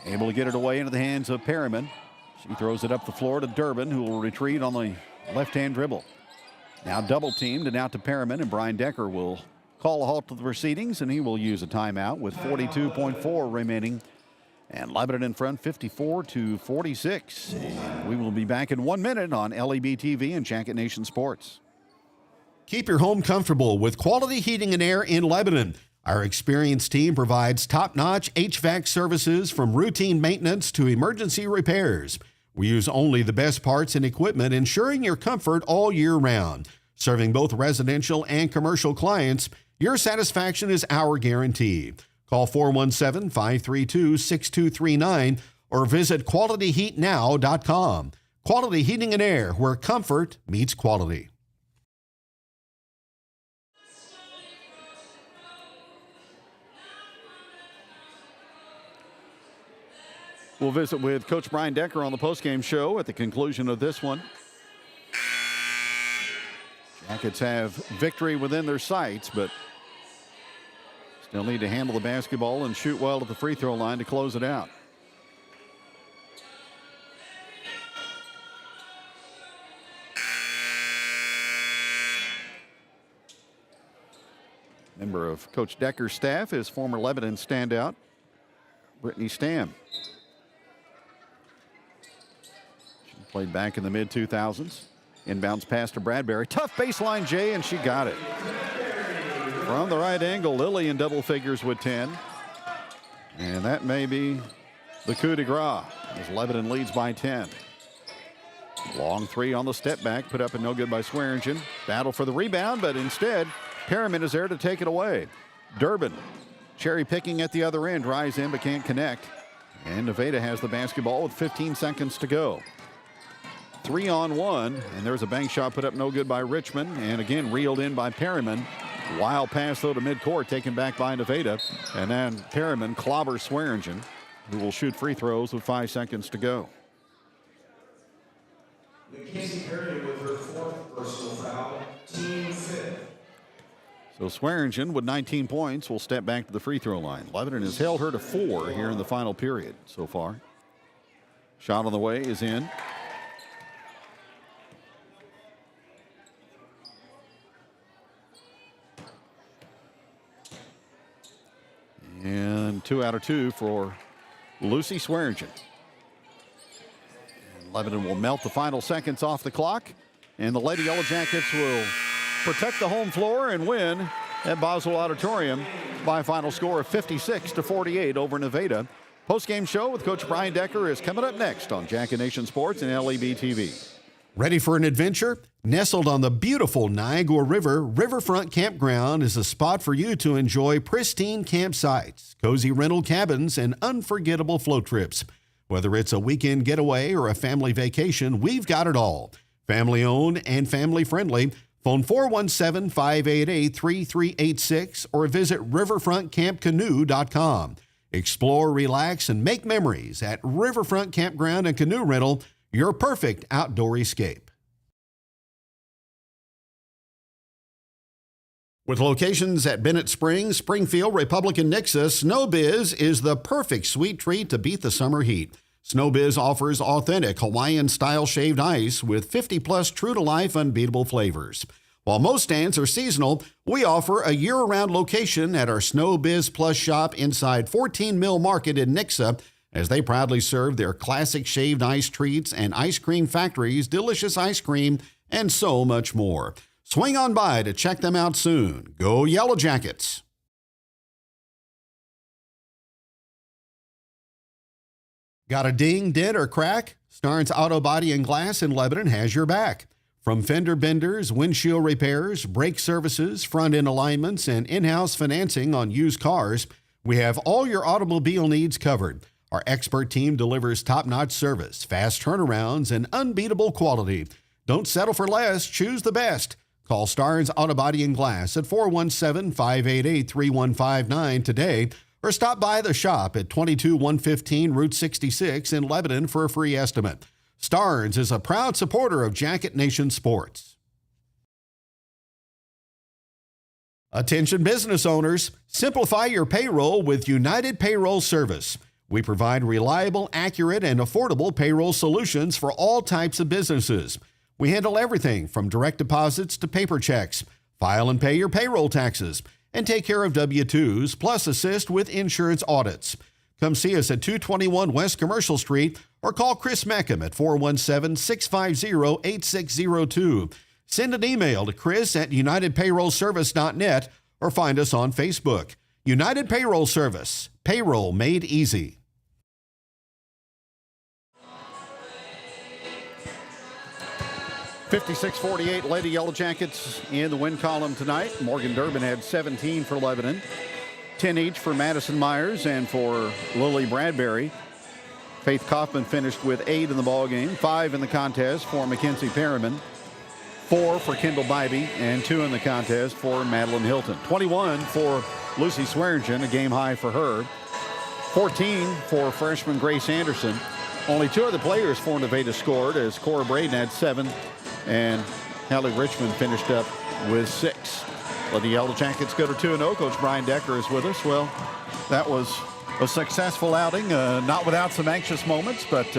able to get it away into the hands of Perryman. She throws it up the floor to Durbin, who will retreat on the left-hand dribble. Now double-teamed and out to Perryman, and Brian Decker will call a halt to the proceedings, and he will use a timeout with 42.4 remaining. And Lebanon in front, 54-46. And we will be back in 1 minute on LEB TV and Jacket Nation Sports. Keep your home comfortable with quality heating and air in Lebanon. Our experienced team provides top-notch HVAC services from routine maintenance to emergency repairs. We use only the best parts and equipment, ensuring your comfort all year round. Serving both residential and commercial clients, your satisfaction is our guarantee. Call 417-532-6239 or visit qualityheatnow.com. Quality Heating and Air, where comfort meets quality. We'll visit with Coach Brian Decker on the postgame show at the conclusion of this one. Jackets have victory within their sights, but still need to handle the basketball and shoot well at the free throw line to close it out. Member of Coach Decker's staff is former Lebanon standout Brittany Stam. She played back in the mid-2000s. Inbounds pass to Bradbury. Tough baseline J, and she got it. From the right angle, Lilly in double figures with 10. And that may be the coup de grace as Lebanon leads by 10. Long three on the step back, put up and no good by Swearingen. Battle for the rebound, but instead, Perriman is there to take it away. Durbin, cherry picking at the other end, drives in but can't connect. And Nevada has the basketball with 15 seconds to go. 3-on-1, and there's a bank shot put up no good by Richmond, and again reeled in by Perriman. Wild pass though to midcourt, taken back by Nevada, and then Perriman clobbers Swearingen, who will shoot free throws with 5 seconds to go. Mackenzie Perry with her 4th personal foul, team 5th. So Swearingen with 19 points will step back to the free throw line. Lebanon has held her to 4 here in the final period so far. Shot on the way is in. And 2 out of 2 for Lucy Swearingen. And Lebanon will melt the final seconds off the clock, and the Lady Yellowjackets will protect the home floor and win at Boswell Auditorium by a final score of 56-48 over Nevada. Post-game show with Coach Brian Decker is coming up next on Jacket Nation Sports and LEB TV. Ready for an adventure? Nestled on the beautiful Niagara River, Riverfront Campground is a spot for you to enjoy pristine campsites, cozy rental cabins, and unforgettable float trips. Whether it's a weekend getaway or a family vacation, we've got it all. Family owned and family friendly. Phone 417-588-3386 or visit riverfrontcampcanoe.com. Explore, relax, and make memories at Riverfront Campground and Canoe Rental, your perfect outdoor escape. With locations at Bennett Springs, Springfield, Republic, and Nixa, SnowBiz is the perfect sweet treat to beat the summer heat. SnowBiz offers authentic Hawaiian-style shaved ice with 50-plus true-to-life unbeatable flavors. While most stands are seasonal, we offer a year-round location at our SnowBiz Plus shop inside 14 Mill Market in Nixa, as they proudly serve their classic shaved ice treats and ice cream factories, delicious ice cream, and so much more. Swing on by to check them out soon. Go Yellowjackets! Got a ding, dent, or crack? Starnes Auto Body and Glass in Lebanon has your back. From fender benders, windshield repairs, brake services, front-end alignments, and in-house financing on used cars, we have all your automobile needs covered. Our expert team delivers top-notch service, fast turnarounds, and unbeatable quality. Don't settle for less. Choose the best. Call Starnes Auto Body and Glass at 417-588-3159 today, or stop by the shop at 22115 Route 66 in Lebanon for a free estimate. Starnes is a proud supporter of Jacket Nation Sports. Attention business owners, simplify your payroll with United Payroll Service. We provide reliable, accurate, and affordable payroll solutions for all types of businesses. We handle everything from direct deposits to paper checks, file and pay your payroll taxes, and take care of W-2s, plus assist with insurance audits. Come see us at 221 West Commercial Street or call Chris Meckham at 417-650-8602. Send an email to chris@unitedpayrollservice.net or find us on Facebook. United Payroll Service. Payroll made easy. (56-48) Lady Yellowjackets in the win column tonight. Morgan Durbin had 17 for Lebanon, 10 each for Madison Myers and for Lily Bradbury. Faith Kaufman finished with 8 in the ballgame, 5 in the contest for Mackenzie Perriman, 4 for Kendall Bybee, and 2 in the contest for Madeline Hilton. 21 for Lucy Swearingen, a game high for her. 14 for freshman Grace Anderson. Only 2 other players for Nevada scored, as Cora Braden had 7 and Hallie Richmond finished up with 6. Let the Yellowjackets go to 2-0. Coach Brian Decker is with us. Well, that was a successful outing, not without some anxious moments, but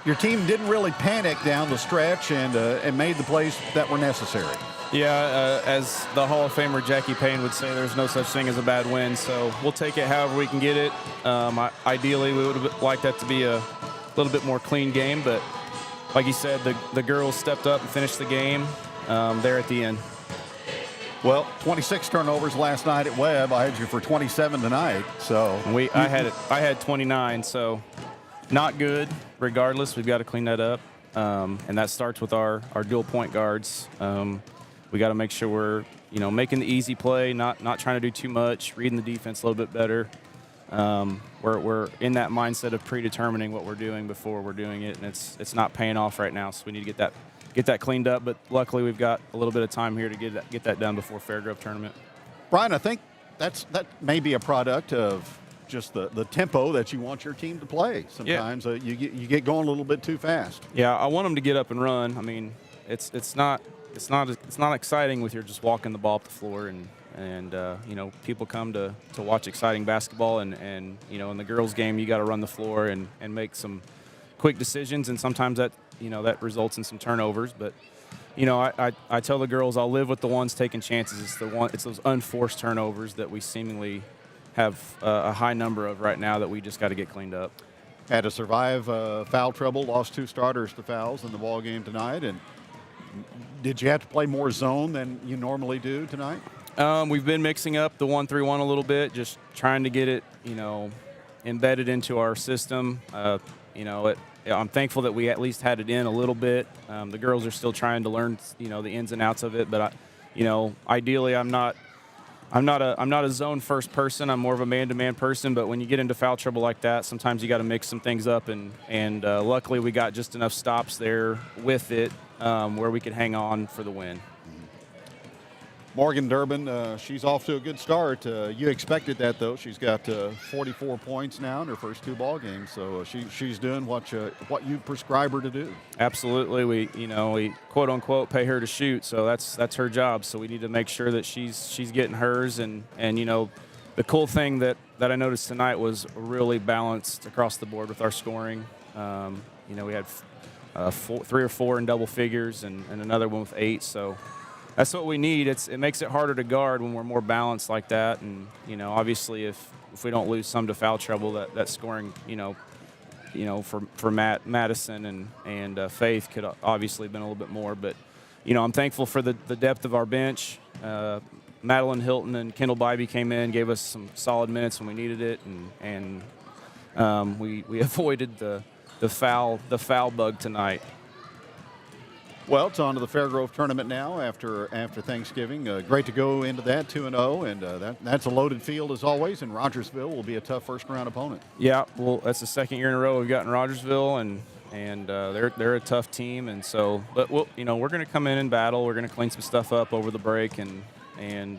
your team didn't really panic down the stretch and made the plays that were necessary. Yeah, as the Hall of Famer Jackie Payne would say, there's no such thing as a bad win, so we'll take it however we can get it. Ideally, we would have liked that to be a little bit more clean game, but like you said, the girls stepped up and finished the game there at the end. Well, 26 turnovers last night at Webb. I had you for 27 tonight, so I had 29, so not good. Regardless, we've got to clean that up, and that starts with our dual point guards. We got to make sure we're making the easy play, not trying to do too much, reading the defense a little bit better. We're in that mindset of predetermining what we're doing before we're doing it, and it's not paying off right now. So we need to get that cleaned up. But luckily, we've got a little bit of time here to get that done before Fairgrove tournament. Brian, I think that may be a product of just the tempo that you want your team to play. Sometimes you get going a little bit too fast. Yeah, I want them to get up and run. I mean, it's not exciting with you're just walking the ball up the floor and people come to watch exciting basketball and in the girls game you got to run the floor and make some quick decisions, and sometimes that results in some turnovers. But I tell the girls I'll live with the ones taking chances. It's those unforced turnovers that we seemingly have a high number of right now that we just got to get cleaned up. Had to survive foul trouble, lost 2 starters to fouls in the ball game tonight. And did you have to play more zone than you normally do tonight? We've been mixing up the 1-3-1 a little bit, just trying to get it, embedded into our system. I'm thankful that we at least had it in a little bit. The girls are still trying to learn, the ins and outs of it. But ideally, I'm not a zone first person. I'm more of a man-to-man person. But when you get into foul trouble like that, sometimes you got to mix some things up. And luckily, we got just enough stops there with it where we could hang on for the win. Morgan Durbin, she's off to a good start. You expected that, though. She's got 44 points now in her first 2 ball games, so she's doing what you prescribe her to do. Absolutely, we quote unquote pay her to shoot, so that's her job. So we need to make sure that she's getting hers, and the cool thing that I noticed tonight was really balanced across the board with our scoring. We had 3 or 4 in double figures, and another one with 8. So. That's what we need. It makes it harder to guard when we're more balanced like that. And, obviously if we don't lose some to foul trouble, that scoring, for Madison and Faith could obviously have been a little bit more. But, I'm thankful for the depth of our bench. Madeline Hilton and Kendall Bybee came in, gave us some solid minutes when we needed it. And we avoided the foul bug tonight. Well, it's on to the Fairgrove tournament now after Thanksgiving. Great to go into that 2-0, and that's a loaded field as always, and Rogersville will be a tough first-round opponent. Yeah, well, that's the second year in a row we've gotten Rogersville, and they're a tough team, and so, but we're going to come in and battle. We're going to clean some stuff up over the break, and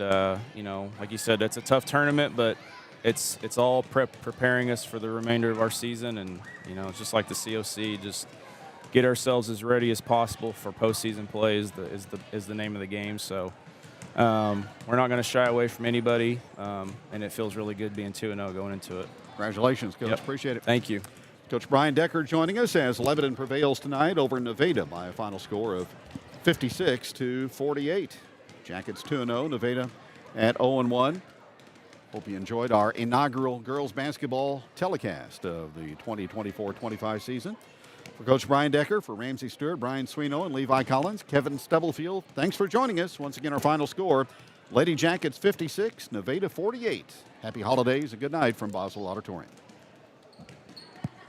like you said, that's a tough tournament, but it's all preparing us for the remainder of our season, and it's just like the COC, just get ourselves as ready as possible for postseason play is the name of the game. So we're not going to shy away from anybody, and it feels really good being 2-0 going into it. Congratulations, Coach. Yep. Appreciate it. Thank you. Coach Brian Decker joining us as Lebanon prevails tonight over Nevada by a final score of 56-48. Jackets 2-0, Nevada at 0-1. Hope you enjoyed our inaugural girls basketball telecast of the 2024-25 season. For Coach Brian Decker, for Ramsey Stewart, Brian Sweeney, and Levi Collins, Kevin Stubblefield, thanks for joining us. Once again, our final score, Lady Jackets 56, Nevada 48. Happy holidays and good night from Boswell Auditorium.